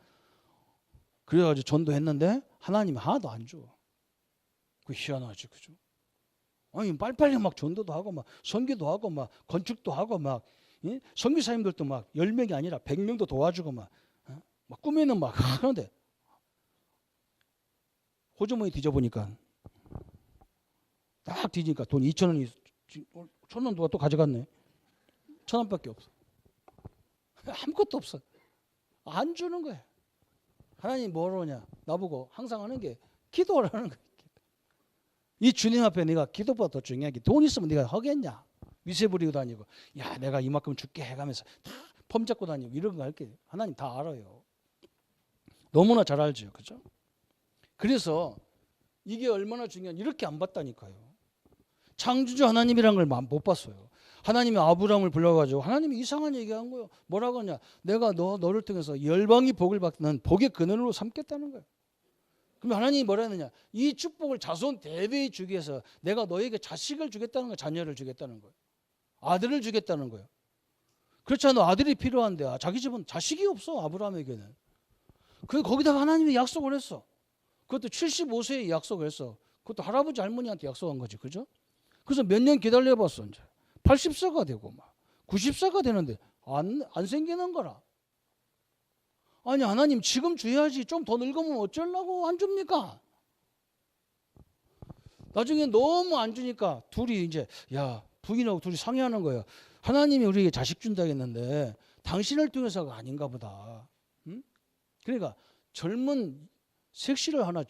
그래가지고 전도했는데 하나님이 하나도 안 줘. 그 희한하지, 그죠? 아니 빨리빨리 막 전도도 하고 막 선교도 하고 막 건축도 하고 막 선교사님들도 막 10명이 아니라 100명도 도와주고 막 꾸미는 막 하는데 호주머니 뒤져보니까 딱 뒤지니까 돈 2,000원이 1,000원 누가 또 가져갔네. 1,000원밖에 없어. 아무것도 없어. 안 주는 거야. 하나님 뭐로냐? 나보고 항상 하는 게 기도하라는 거야. 이 주님 앞에 내가 기도보다 더 중요한 게 돈 있으면 네가 하겠냐? 미세 부리고 다니고 야 내가 이만큼 줄게 해가면서 다 폼 잡고 다니고 이런 거 할게 하나님 다 알아요. 너무나 잘 알죠. 그죠? 그래서 이게 얼마나 중요한 이렇게 안 봤다니까요. 창조주 하나님이란 걸 못 봤어요. 하나님이 아브라함을 불러가지고 하나님이 이상한 얘기한 거예요. 뭐라고 하냐? 내가 너를 통해서 열방이 복을 받는 복의 근원으로 삼겠다는 거예요. 그럼 하나님이 뭐라 했느냐? 이 축복을 자손 대대에 주기 위해서 내가 너에게 자식을 주겠다는 거예요. 자녀를 주겠다는 거예요. 아들을 주겠다는 거예요. 그렇잖아. 아들이 필요한데 자기 집은 자식이 없어. 아브라함에게는. 그래서 거기다가 하나님이 약속을 했어. 그것도 75세에 약속을 했어. 그것도 할아버지 할머니한테 약속한 거지. 그죠? 그래서 몇 년 기다려봤어. 이제 80세가 되고 막 90세가 되는데 안 생기는 거라. 아니 하나님 지금 줘야지. 좀 더 늙으면 어쩌려고 안 줍니까? 나중에 너무 안 주니까 둘이 이제 야 부인하고 둘이 상의하는 거예요. 하나님이 우리에게 자식 준다 했는데 당신을 통해서가 아닌가 보다. 응? 그러니까 젊은 색시를 하나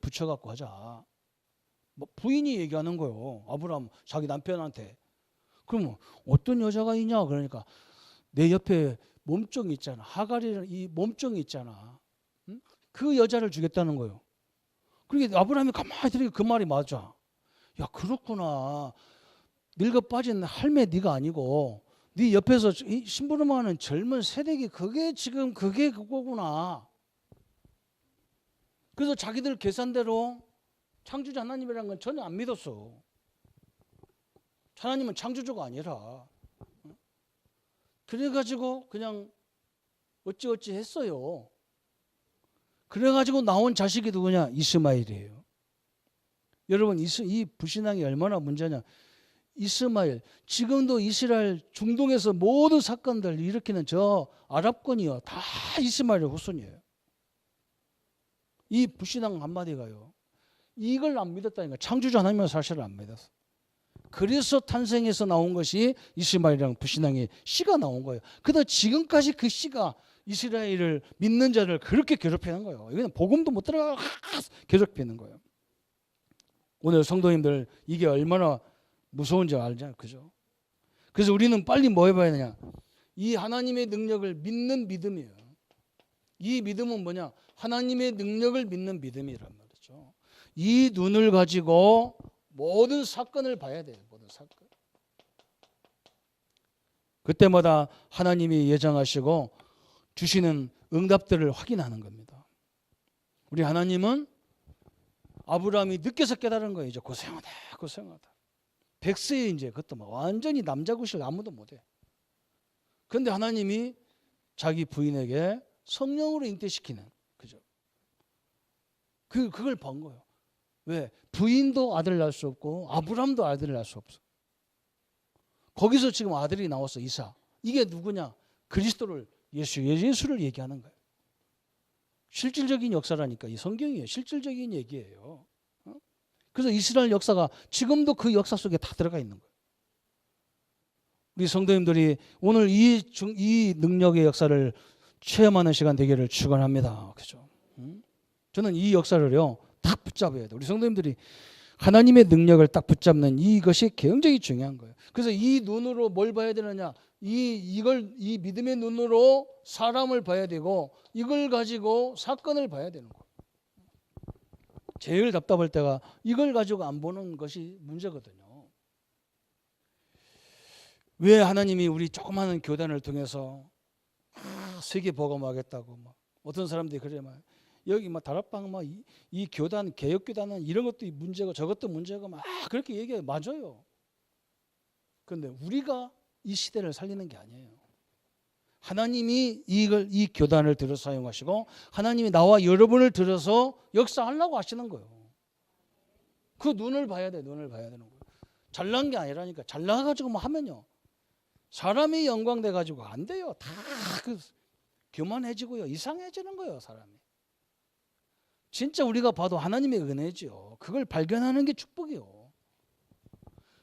붙여갖고 하자. 뭐 부인이 얘기하는 거예요. 아브라함 자기 남편한테. 그러면 어떤 여자가 있냐? 그러니까 내 옆에 몸종이 있잖아. 하갈이라는 이 몸종이 있잖아. 응? 그 여자를 주겠다는 거예요. 그러니까 아브라함이 가만히 들으니까 그 말이 맞아. 야 그렇구나. 늙어 빠진 할매 네가 아니고 네 옆에서 이 심부름하는 젊은 세대기 그게 지금 그게 그거구나. 그래서 자기들 계산대로 창조주 하나님이라는 건 전혀 안 믿었어. 하나님은 창조주가 아니라. 그래가지고 그냥 어찌어찌 했어요. 그래가지고 나온 자식이 누구냐? 이스마엘이에요. 여러분 이 불신앙이 얼마나 문제냐? 이스마엘, 지금도 이스라엘 중동에서 모든 사건들 일으키는 저 아랍권이요 다 이스마엘의 후손이에요. 이 불신앙 한마디가요, 이걸 안 믿었다니까. 창조주 하나님의 사실을 안 믿었어. 그래서 탄생해서 나온 것이 이스마엘이라는 불신앙의 씨가 나온 거예요. 그러다 지금까지 그 씨가 이스라엘을 믿는 자를 그렇게 괴롭히는 거예요. 이건 복음도 못 들어가 괴롭히는 거예요. 오늘 성도님들 이게 얼마나 무서운지 알잖아요. 그죠? 그래서 우리는 빨리 뭐 해봐야 되냐? 이 하나님의 능력을 믿는 믿음이에요. 이 믿음은 뭐냐? 하나님의 능력을 믿는 믿음이란 말이죠. 이 눈을 가지고 모든 사건을 봐야 돼요. 모든 사건. 그때마다 하나님이 예정하시고 주시는 응답들을 확인하는 겁니다. 우리 하나님은 아브라함이 늦게서 깨달은 거예요. 이제 고생하다. 100세에 이제 그것도 막 완전히 남자구실 아무도 못해. 그런데 하나님이 자기 부인에게 성령으로 잉태시키는, 그죠? 그걸 본 거예요. 왜? 부인도 아들을 낳을 수 없고 아브라함도 아들을 낳을 수 없어. 거기서 지금 아들이 나왔어, 이삭. 이게 누구냐? 그리스도를 예수를 얘기하는 거예요. 실질적인 역사라니까. 이 성경이에요. 실질적인 얘기예요. 그래서 이스라엘 역사가 지금도 그 역사 속에 다 들어가 있는 거예요. 우리 성도님들이 오늘 이 능력의 역사를 체험하는 시간 되기를 축원합니다. 그죠? 저는 이 역사를요 딱 붙잡아야 돼요. 우리 성도님들이 하나님의 능력을 딱 붙잡는 이것이 굉장히 중요한 거예요. 그래서 이 눈으로 뭘 봐야 되느냐? 이 믿음의 눈으로 사람을 봐야 되고 이걸 가지고 사건을 봐야 되는 거예요. 제일 답답할 때가 이걸 가지고 안 보는 것이 문제거든요. 왜 하나님이 우리 조그마한 교단을 통해서 세계 복음하겠다고 막 어떤 사람들이 그래 막 여기 막 다락방 막 이 교단 개혁 교단은 이런 것도 문제고 저것도 문제고 막 그렇게 얘기해. 맞아요. 그런데 우리가 이 시대를 살리는 게 아니에요. 하나님이 이 교단을 들어 사용하시고 하나님이 나와 여러분을 들어서 역사하려고 하시는 거예요. 그 눈을 봐야 돼. 눈을 봐야 되는 거예요. 잘난 게 아니라니까. 잘나가지고 뭐 하면요 사람이 영광돼 가지고 안 돼요. 다 그 교만해지고요 이상해지는 거예요. 사람이. 진짜 우리가 봐도 하나님의 은혜죠. 그걸 발견하는 게 축복이요.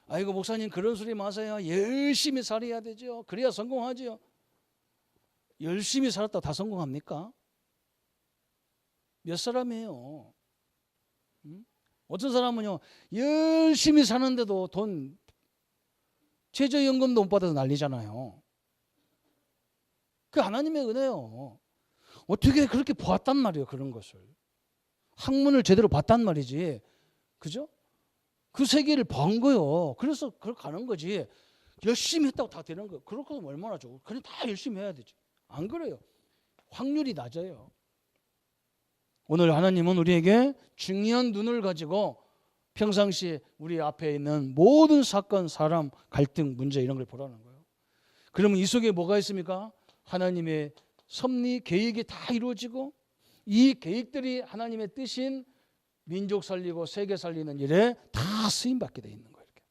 아이고 목사님 그런 소리 마세요. 열심히 살아야 되죠. 그래야 성공하죠. 열심히 살았다 다 성공합니까? 몇 사람이에요? 어떤 사람은요 열심히 사는데도 돈 최저연금도 못 받아서 난리잖아요. 그 하나님의 은혜요. 어떻게 그렇게 보았단 말이에요. 그런 것을 학문을 제대로 봤단 말이지, 그죠? 그 세계를 본 거요. 그래서 그렇게 가는 거지. 열심히 했다고 다 되는 거예요. 그렇게 하면 얼마나 좋고. 그냥 다 열심히 해야 되지. 안 그래요. 확률이 낮아요. 오늘 하나님은 우리에게 중요한 눈을 가지고 평상시에 우리 앞에 있는 모든 사건, 사람, 갈등, 문제 이런 걸 보라는 거예요. 그러면 이 속에 뭐가 있습니까? 하나님의 섭리, 계획이 다 이루어지고 이 계획들이 하나님의 뜻인 민족 살리고 세계 살리는 일에 다 쓰임받게 돼 있는 거예요. 이렇게.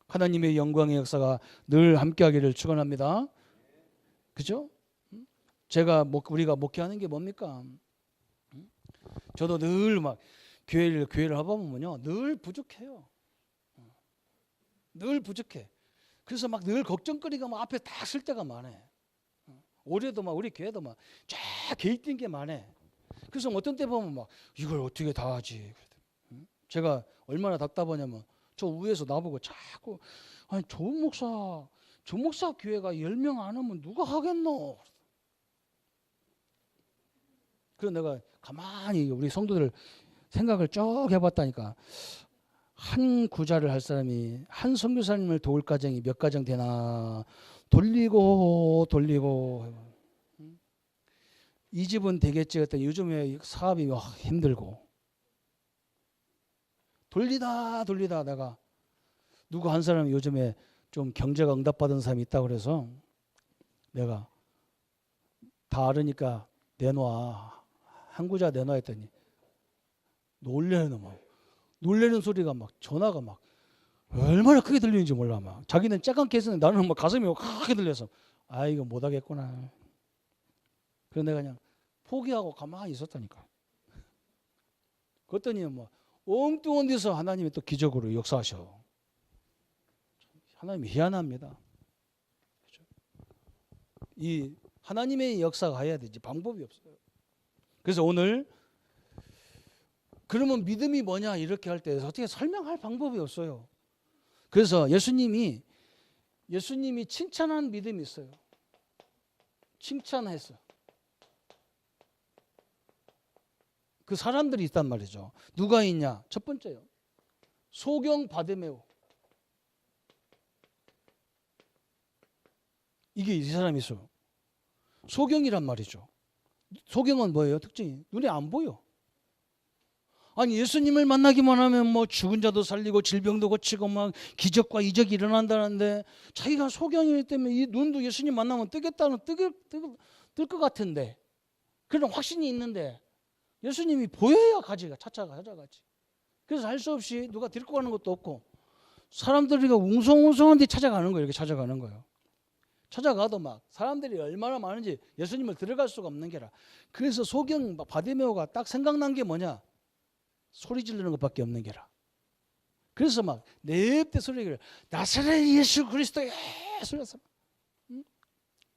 하나님의 영광의 역사가 늘 함께하기를 축원합니다. 그죠? 우리가 목회하는 게 뭡니까? 저도 늘 막 교회를 하보면요 늘 부족해요. 늘 부족해. 그래서 막 늘 걱정거리가 막 앞에 딱 쓸 때가 많아. 올해도 막 우리 교회도 막 쫙 개입된 게 많아. 그래서 어떤 때 보면 막 이걸 어떻게 다 하지? 제가 얼마나 답답하냐면 저 위에서 나보고 자꾸 아니 조 목사 교회가 10명 안 하면 누가 하겠노? 그래서 내가 가만히 우리 성도들 생각을 쭉 해봤다니까 한 구자를 할 사람이 한 선교사님을 도울 가정이 몇 가정 되나 돌리고 이 집은 되겠지 했더니 요즘에 사업이 힘들고 돌리다 내가 누구 한 사람이 요즘에 좀 경제가 응답받은 사람이 있다고 그래서 내가 다 알으니까 내놔. 한 구자 내놔 했더니 놀래는 소리가 막 전화가 막 얼마나 크게 들리는지 몰라. 막 자기는 쬐깐게 했었는데 나는 막 가슴이 막 크게 들려서 아 이거 못하겠구나. 그래서 내가 그냥 포기하고 가만히 있었다니까. 그랬더니 뭐 엉뚱한 데서 하나님이 또 기적으로 역사하셔. 하나님이 희한합니다. 이 하나님의 역사가 해야 되지 방법이 없어요. 그래서 오늘 그러면 믿음이 뭐냐 이렇게 할 때 어떻게 설명할 방법이 없어요. 그래서 예수님이 칭찬한 믿음이 있어요. 칭찬했어. 그 사람들이 있단 말이죠. 누가 있냐? 첫 번째요. 소경 바데메오. 이게 이 사람이 있어요. 소경이란 말이죠. 소경은 뭐예요? 특징이 눈에 안 보여. 아니 예수님을 만나기만 하면 뭐 죽은 자도 살리고 질병도 고치고 막 기적과 이적이 일어난다는데 자기가 소경이기 때문에 이 눈도 예수님 만나면 뜰 것 같은데 그런 확신이 있는데 예수님이 보여야 찾아가지. 그래서 할 수 없이 누가 데리고 가는 것도 없고 사람들이 웅성웅성한 데 찾아가는 거예요. 이렇게 찾아가는 거예요. 찾아가도 막 사람들이 얼마나 많은지 예수님을 들어갈 수가 없는 게라. 그래서 소경 바데메오가 딱 생각난 게 뭐냐? 소리 지르는 것밖에 없는 게라. 그래서 막 냅대 소리를 나사렛 예수 그리스도의 소리였어.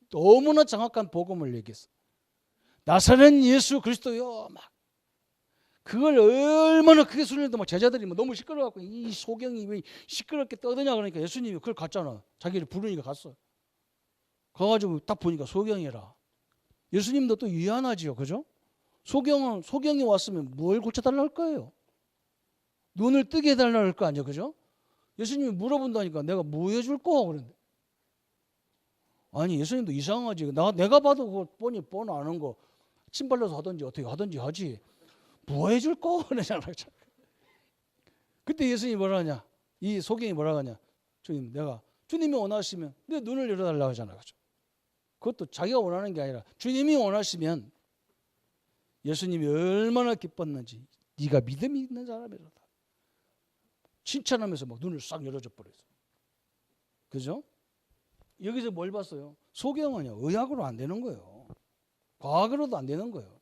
너무나 정확한 복음을 얘기했어. 나사렛 예수 그리스도요. 막 그걸 얼마나 크게 소리내도 막 제자들이 막 너무 시끄러워갖고 이 소경이 왜 시끄럽게 떠드냐 그러니까 예수님이 그걸 갔잖아. 자기를 부르니까 갔어. 가가지고 딱 보니까 소경이라. 예수님도 또 유한하지요, 그죠? 소경이 왔으면 뭘 고쳐달라 할 거예요? 눈을 뜨게 해달라 할 거 아니야, 그죠? 예수님이 물어본다니까 내가 뭐 해줄 거? 그런데. 아니, 예수님도 이상하지. 내가 봐도 그거 뻔히 아는 거 침 발라서 하든지 어떻게 하든지 하지. 뭐 해줄 거? 그러잖아. 그때 예수님이 뭐라 하냐? 이 소경이 뭐라 하냐? 주님이 원하시면 내 눈을 열어달라고 하잖아, 그죠? 그것도 자기가 원하는 게 아니라 주님이 원하시면 예수님이 얼마나 기뻤는지 네가 믿음이 있는 사람이로다. 칭찬하면서 막 눈을 싹 열어줘 버렸어. 그죠? 여기서 뭘 봤어요? 소경은요 의학으로 안 되는 거예요. 과학으로도 안 되는 거예요.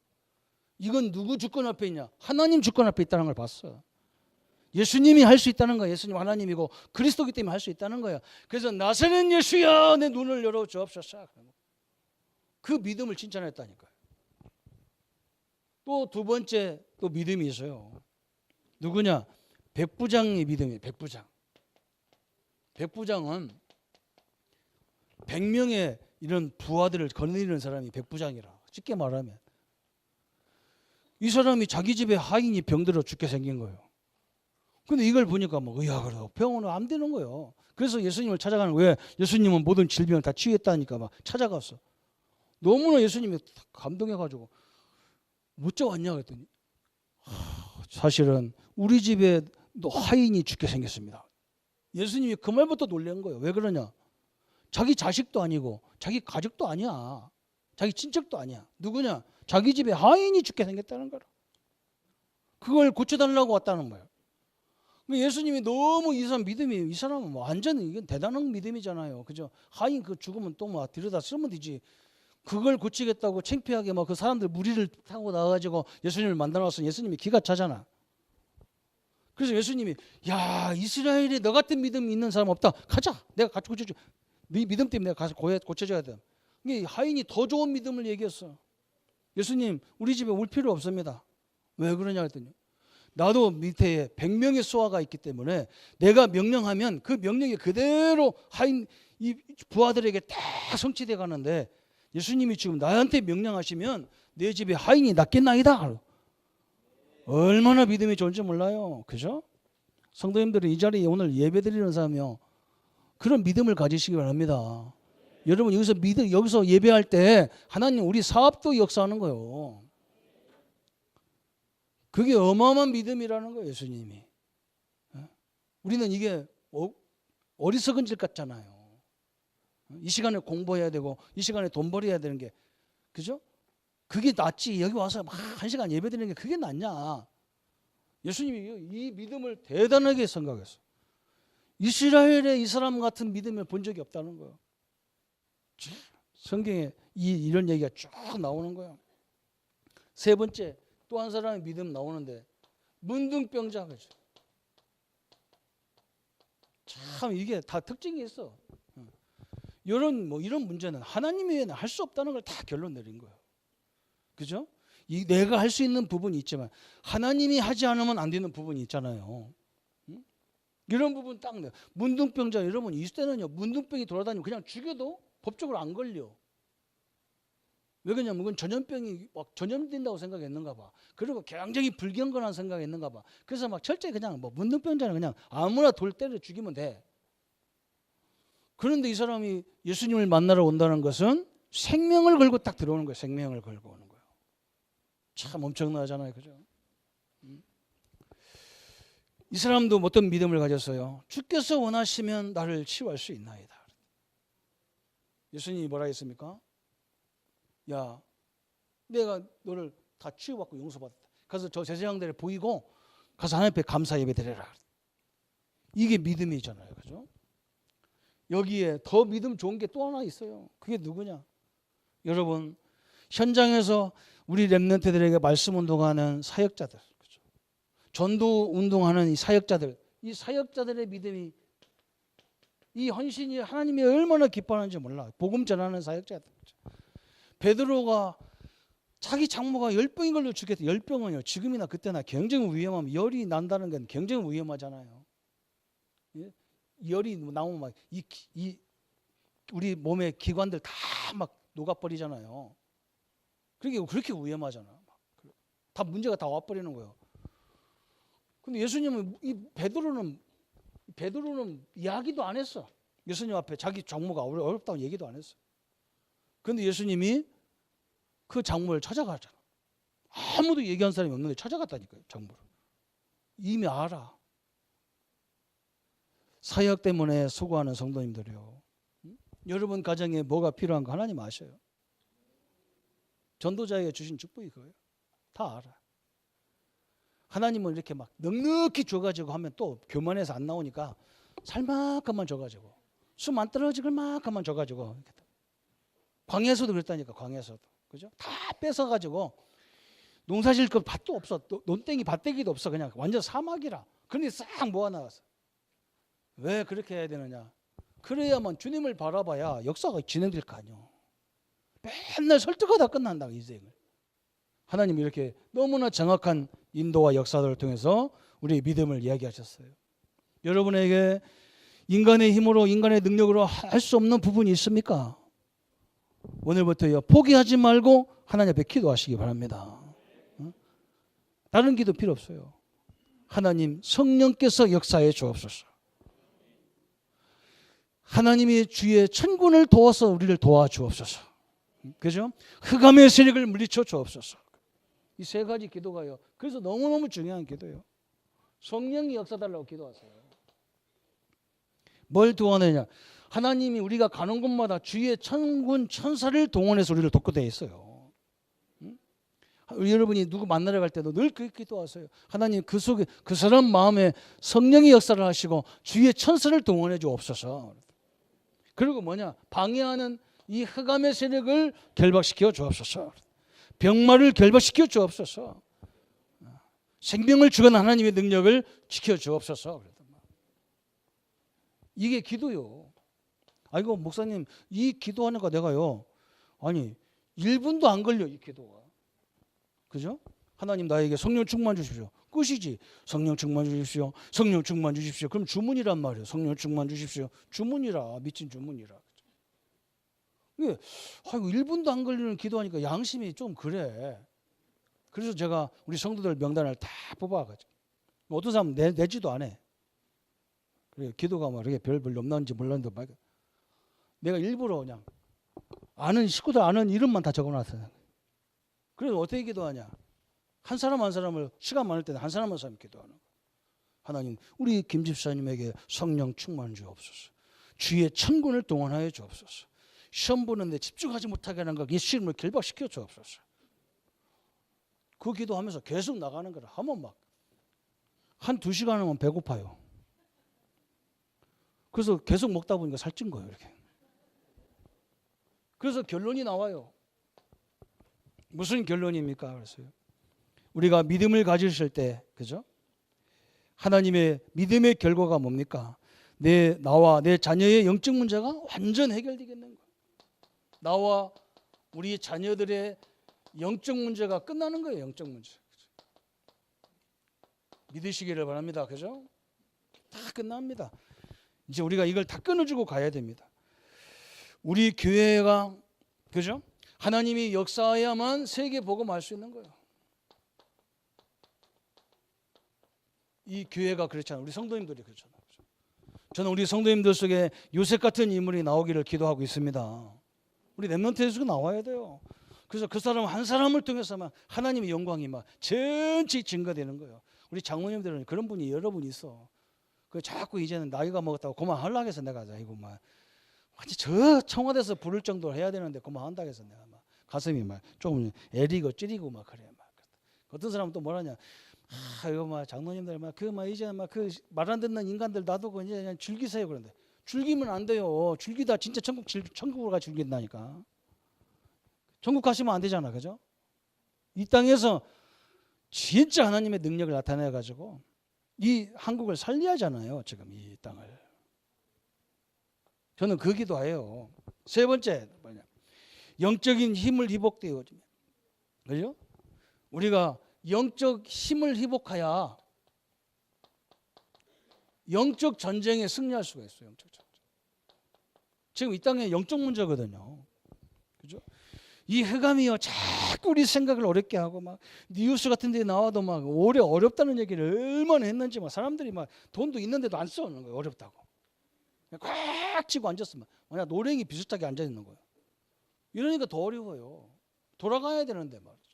이건 누구 주권 앞에 있냐? 하나님 주권 앞에 있다는 걸 봤어. 예수님이 할 수 있다는 거야. 예수님 하나님이고 그리스도기 때문에 할 수 있다는 거야. 그래서 나사렛 예수야 내 눈을 열어 주옵소서. 그 믿음을 칭찬했다니까요. 또 두 번째 또 믿음이 있어요. 누구냐? 백부장의 믿음이에요. 백부장은 100명의 이런 부하들을 거느리는 사람이 백부장이라. 쉽게 말하면 이 사람이 자기 집에 하인이 병들어 죽게 생긴 거예요. 근데 이걸 보니까 뭐 의학으로 병원은 안 되는 거예요. 그래서 예수님을 찾아가는 거예요. 왜? 예수님은 모든 질병을 다 치유했다니까 막 찾아갔어. 너무나 예수님이 감동해가지고 어째 왔냐 그랬더니 사실은 우리 집에 하인이 죽게 생겼습니다. 예수님이 그 말부터 놀란 거예요. 왜 그러냐? 자기 자식도 아니고 자기 가족도 아니야. 자기 친척도 아니야. 누구냐? 자기 집에 하인이 죽게 생겼다는 거라. 그걸 고쳐달라고 왔다는 거예요. 예수님이 너무 이 사람 믿음이 이 사람은 뭐 완전히 이건 대단한 믿음이잖아요. 그죠? 하인 그 죽으면 또 뭐 들여다 쓰면 되지. 그걸 고치겠다고 창피하게 막 그 사람들 무리를 타고 나와가지고 예수님을 만나놨으니 예수님이 기가 차잖아. 그래서 예수님이 야 이스라엘에 너 같은 믿음이 있는 사람 없다. 가자. 내가 같이 고쳐줘. 네 믿음 때문에 내가 가서 고쳐줘야 돼. 이게 하인이 더 좋은 믿음을 얘기했어. 예수님 우리 집에 올 필요 없습니다. 왜 그러냐 했더니 나도 밑에 100명의 수하가 있기 때문에 내가 명령하면 그 명령이 그대로 하인 이 부하들에게 다 성취돼 가는데 예수님이 지금 나한테 명령하시면 내 집에 하인이 낫겠나이다. 얼마나 믿음이 좋은지 몰라요. 그죠? 성도님들이 이 자리에 오늘 예배드리는 사람이요, 그런 믿음을 가지시기 바랍니다. 여러분 여기서 예배할 때 하나님 우리 사업도 역사하는 거예요. 그게 어마어마한 믿음이라는 거예요. 예수님이. 우리는 이게 어리석은 질 같잖아요. 이 시간에 공부해야 되고 이 시간에 돈 벌어야 되는 게, 그죠? 그게 낫지 여기 와서 막 1시간 예배드리는 게 그게 낫냐. 예수님이 이 믿음을 대단하게 생각했어. 이스라엘의 이 사람 같은 믿음을 본 적이 없다는 거예요. 성경에 이런 얘기가 쭉 나오는 거예요. 세 번째, 또 한 사람의 믿음 나오는데, 문둥병자. 그죠? 참 이게 다 특징이 있어. 이런 문제는 하나님 외에는 할 수 없다는 걸 다 결론 내린 거예요. 그죠? 내가 할 수 있는 부분이 있지만 하나님이 하지 않으면 안 되는 부분이 있잖아요. 이런 부분 딱 문둥병자. 여러분 이 시대는요, 문둥병이 돌아다니면 그냥 죽여도 법적으로 안 걸려. 왜 그러냐면 그건 전염병이 막 전염된다고 생각했는가 봐. 그리고 굉장히 불경건한 생각했는가 봐. 그래서 막 철저히 그냥 문둥병자는 그냥 아무나 돌 때려 죽이면 돼. 그런데 이 사람이 예수님을 만나러 온다는 것은 생명을 걸고 딱 들어오는 거예요. 생명을 걸고 오는 거예요. 참 엄청나잖아요. 그죠? 이 사람도 어떤 믿음을 가졌어요? 주께서 원하시면 나를 치유할 수 있나이다. 예수님이 뭐라 했습니까? 야, 내가 너를 다 치유받고 용서받았다. 가서 저 제사장들에 보이고 가서 하나님 앞에 감사 예배 드려라. 이게 믿음이잖아요. 그죠? 여기에 더 믿음 좋은 게 또 하나 있어요. 그게 누구냐? 여러분, 현장에서 우리 렘넌트들에게 말씀 운동하는 사역자들, 그죠? 전도 운동하는 이 사역자들의 믿음이, 이 헌신이 하나님이 얼마나 기뻐하는지 몰라. 복음 전하는 사역자들. 그죠? 베드로가 자기 장모가 10병인 걸로 죽겠다. 10병은요, 지금이나 그때나 굉장히 위험하면, 열이 난다는 건 굉장히 위험하잖아요. 예? 열이 나오면 막 우리 몸의 기관들 다 막 녹아버리잖아요. 그렇게 위험하잖아. 다 문제가 다 와버리는 거예요. 근데 예수님은 베드로는 이야기도 안 했어. 예수님 앞에 자기 장모가 어렵다고 얘기도 안 했어. 그런데 예수님이 그 장모를 찾아가잖아. 아무도 얘기한 사람이 없는데 찾아갔다니까요. 장모를. 이미 알아. 사역 때문에 수고하는 성도님들이요. 여러분 가정에 뭐가 필요한 거 하나님 아셔요. 전도자에게 주신 축복이 그거예요. 다 알아. 하나님은 이렇게 막 넉넉히 줘가지고 하면 또 교만해서 안 나오니까 살만큼만 줘가지고, 숨 안 떨어지길 만큼만 줘가지고, 광야에서도 그랬다니까. 광야에서도, 그죠? 다 뺏어가지고 농사질 것 밭도 없어. 논땡이 밭대기도 없어. 그냥 완전 사막이라. 그런데 싹 모아나갔어. 왜 그렇게 해야 되느냐? 그래야만 주님을 바라봐야 역사가 진행될 거 아니요. 맨날 설득하다 끝난다, 인생을. 하나님이 이렇게 너무나 정확한 인도와 역사들을 통해서 우리의 믿음을 이야기하셨어요. 여러분에게 인간의 힘으로, 인간의 능력으로 할 수 없는 부분이 있습니까? 오늘부터요, 포기하지 말고 하나님 앞에 기도하시기 바랍니다. 다른 기도 필요 없어요. 하나님, 성령께서 역사해 주옵소서. 하나님이 주의 천군을 도와서 우리를 도와주옵소서. 그죠? 흑암의 세력을 물리쳐 주옵소서. 이 세 가지 기도가요, 그래서 너무너무 중요한 기도예요. 성령이 역사 달라고 기도하세요. 뭘 도와내냐? 하나님이 우리가 가는 곳마다 주의 천군 천사를 동원해서 우리를 돕게 되어 있어요. 여러분이 누구 만나러 갈 때도 늘 그렇게 기도하세요. 하나님, 그 속에 그 사람 마음에 성령의 역사를 하시고 주의 천사를 동원해 주옵소서. 그리고 뭐냐? 방해하는 이 흑암의 세력을 결박시켜 주옵소서. 병마를 결박시켜 주옵소서. 생명을 주는 하나님의 능력을 지켜 주옵소서. 이게 기도요. 아이고 목사님, 이 기도하니까 내가요, 아니 1분도 안 걸려, 이 기도가. 그죠? 하나님, 나에게 성령 충만 주십시오. 끝이지. 성령 충만 주십시오. 성령 충만 주십시오. 그럼 주문이란 말이에요. 성령 충만 주십시오. 주문이라. 미친 주문이라. 왜? 아이고 1분도 안 걸리는 기도하니까 양심이 좀 그래. 그래서 제가 우리 성도들 명단을 다 뽑아가지고, 어떤 사람은 내지도 안 해. 그래, 기도가 막 이렇게 별로 없는지 몰랐는데 막 내가 일부러 그냥 아는 식구들 아는 이름만 다 적어놨어요. 그래서 어떻게 기도하냐? 한 사람 한 사람을 시간 많을 때는 한 사람 한 사람 기도하는 거예요. 하나님, 우리 김 집사님에게 성령 충만 주옵소서. 주의 천군을 동원하여 주옵소서. 시험 보는데 집중하지 못하게 하는 것, 이 시험을 결박시켜 주옵소서. 그 기도하면서 계속 나가는 거라 하면 막 한 2시간 하면 배고파요. 그래서 계속 먹다 보니까 살찐 거예요, 이렇게. 그래서 결론이 나와요. 무슨 결론입니까? 그랬어요. 우리가 믿음을 가지실 때, 그죠? 하나님의 믿음의 결과가 뭡니까? 나와 내 자녀의 영적 문제가 완전 해결되겠는 거예요. 나와 우리 자녀들의 영적 문제가 끝나는 거예요. 영적 문제. 믿으시기를 바랍니다. 그죠? 다 끝납니다. 이제 우리가 이걸 다 끊어주고 가야 됩니다. 우리 교회가, 그죠? 하나님이 역사해야만 세계 복음할 수 있는 거예요. 이 교회가 그렇잖아요. 우리 성도님들이 그렇잖아요. 저는 우리 성도님들 속에 요셉 같은 인물이 나오기를 기도하고 있습니다. 우리 렘넌트에서 나와야 돼요. 그래서 그 사람 한 사람을 통해서만 하나님의 영광이 막 전체 증거되는 거예요. 우리 장모님들은 그런 분이 여러 분 있어. 그 자꾸 이제는 나이가 먹었다고 그만하려고 해서 내가 이거 막 완전 저 청와대에서 부를 정도로 해야 되는데 그만한다고 해서 내가 막 가슴이 막 조금 애리고 찌리고 막 그래. 막 어떤 사람은 또 뭐라냐? 이거 막 장로님들 막 이제 막 그 말 안 듣는 인간들 놔두고 이제 그냥 즐기세요. 그런데 즐기면 안 돼요. 즐기다 진짜 천국으로 가 즐긴다니까. 천국 가시면 안 되잖아, 그죠? 이 땅에서 진짜 하나님의 능력을 나타내 가지고 이 한국을 살려야잖아요. 지금 이 땅을. 저는 그 기도해요. 세 번째 뭐냐? 영적인 힘을 회복되어 주면, 그죠? 우리가 영적 힘을 회복해야 영적 전쟁에 승리할 수가 있어요. 영적 전쟁. 지금 이 땅에 영적 문제거든요. 그죠? 이 흑암이요 자꾸 우리 생각을 어렵게 하고 막 뉴스 같은 데 나와도 막 오래 어렵다는 얘기를 얼마나 했는지 막 사람들이 막 돈도 있는데도 안 써는 거예요. 어렵다고. 꽉 쥐고 앉았으면 뭐냐 노랭이 비슷하게 앉아 있는 거예요. 이러니까 더 어려워요. 돌아가야 되는데 말이죠.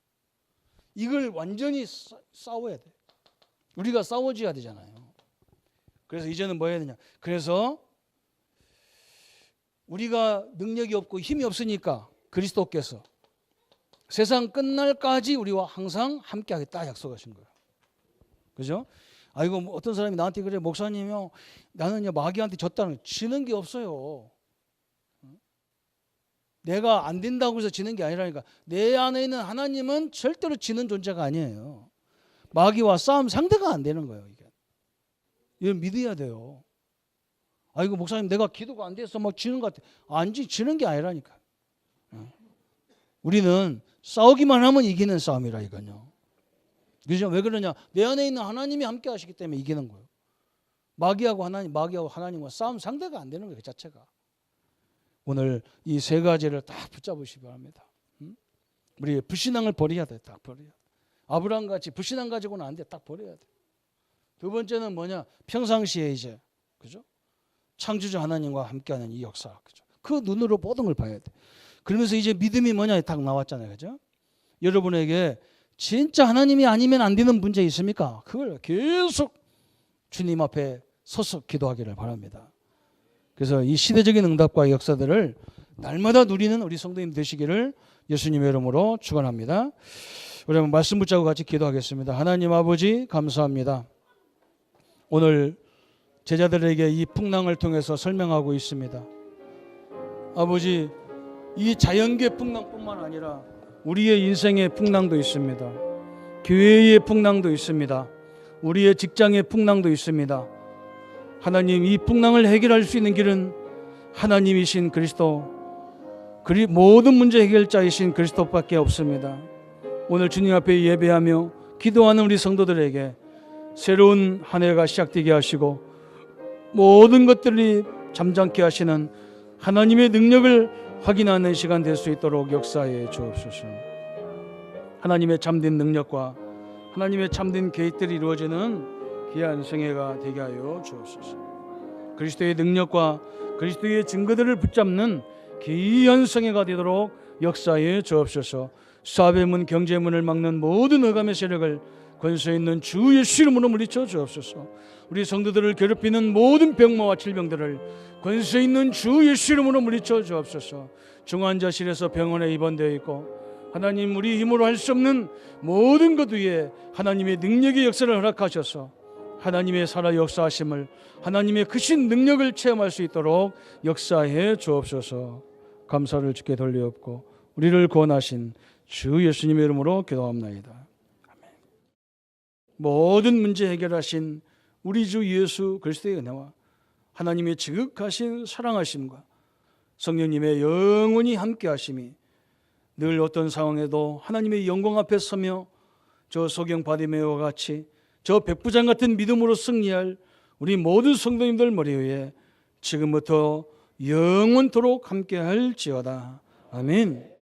이걸 완전히 싸워야 돼. 우리가 싸워줘야 되잖아요. 그래서 이제는 뭐 해야 되냐? 그래서 우리가 능력이 없고 힘이 없으니까 그리스도께서 세상 끝날까지 우리와 항상 함께하겠다 약속하신 거예요. 그죠? 아이고 뭐 어떤 사람이 나한테 그래 목사님요 나는요 마귀한테 졌다는 지는 게 없어요. 내가 안 된다고 해서 지는 게 아니라니까. 내 안에 있는 하나님은 절대로 지는 존재가 아니에요. 마귀와 싸움 상대가 안 되는 거예요. 이걸 믿어야 돼요. 아이고 목사님 내가 기도가 안 돼서 막 지는 것 같아. 아니지 지는 게 아니라니까. 우리는 싸우기만 하면 이기는 싸움이라 이거요. 그죠? 왜 그러냐? 내 안에 있는 하나님이 함께 하시기 때문에 이기는 거예요. 마귀하고 하나님과 싸움 상대가 안 되는 거예요. 그 자체가. 오늘 이 세 가지를 딱 붙잡으시기 바랍니다. 우리 불신앙을 버려야 돼. 딱 버려야 돼. 아브라함 같이 불신앙 가지고는 안 돼. 딱 버려야 돼. 두 번째는 뭐냐? 평상시에 이제 그죠? 창조주 하나님과 함께하는 이 역사, 그죠? 그 눈으로 모든 걸 봐야 돼. 그러면서 이제 믿음이 뭐냐 딱 나왔잖아요, 그죠? 여러분에게 진짜 하나님이 아니면 안 되는 문제 있습니까? 그걸 계속 주님 앞에 서서 기도하기를 바랍니다. 그래서 이 시대적인 응답과 역사들을 날마다 누리는 우리 성도님 되시기를 예수님의 이름으로 축원합니다. 우리 한번 말씀 붙잡고 같이 기도하겠습니다. 하나님 아버지 감사합니다. 오늘 제자들에게 이 풍랑을 통해서 설명하고 있습니다. 아버지 이 자연계 풍랑뿐만 아니라 우리의 인생의 풍랑도 있습니다. 교회의 풍랑도 있습니다. 우리의 직장의 풍랑도 있습니다. 하나님 이 풍랑을 해결할 수 있는 길은 하나님이신 그리스도 모든 문제 해결자이신 그리스도밖에 없습니다. 오늘 주님 앞에 예배하며 기도하는 우리 성도들에게 새로운 한 해가 시작되게 하시고 모든 것들이 잠잠케 하시는 하나님의 능력을 확인하는 시간 될 수 있도록 역사해 주옵소서. 하나님의 참된 능력과 하나님의 참된 계획들이 이루어지는 귀한 생애가 되게 하여 주옵소서. 그리스도의 능력과 그리스도의 증거들을 붙잡는 귀한 성회가 되도록 역사에 주옵소서. 사배문 경제문을 막는 모든 흑암의 세력을 권세 있는 주 예수 이름으로 물리쳐 주옵소서. 우리 성도들을 괴롭히는 모든 병마와 질병들을 권세 있는 주 예수 이름으로 물리쳐 주옵소서. 중환자실에서 병원에 입원되어 있고 하나님, 우리 힘으로 할 수 없는 모든 것 위에 하나님의 능력의 역사를 허락하셔서 하나님의 살아 역사하심을, 하나님의 크신 능력을 체험할 수 있도록 역사해 주옵소서. 감사를 주께 돌리옵고 우리를 구원하신 주 예수님의 이름으로 기도합나이다. 아멘. 모든 문제 해결하신 우리 주 예수 그리스도의 은혜와 하나님의 지극하신 사랑하심과 성령님의 영원히 함께하심이 늘 어떤 상황에도 하나님의 영광 앞에 서며 저 소경 바디메오와 같이 저 백부장 같은 믿음으로 승리할 우리 모든 성도님들 머리 위에 지금부터 영원토록 함께할지어다. 아멘.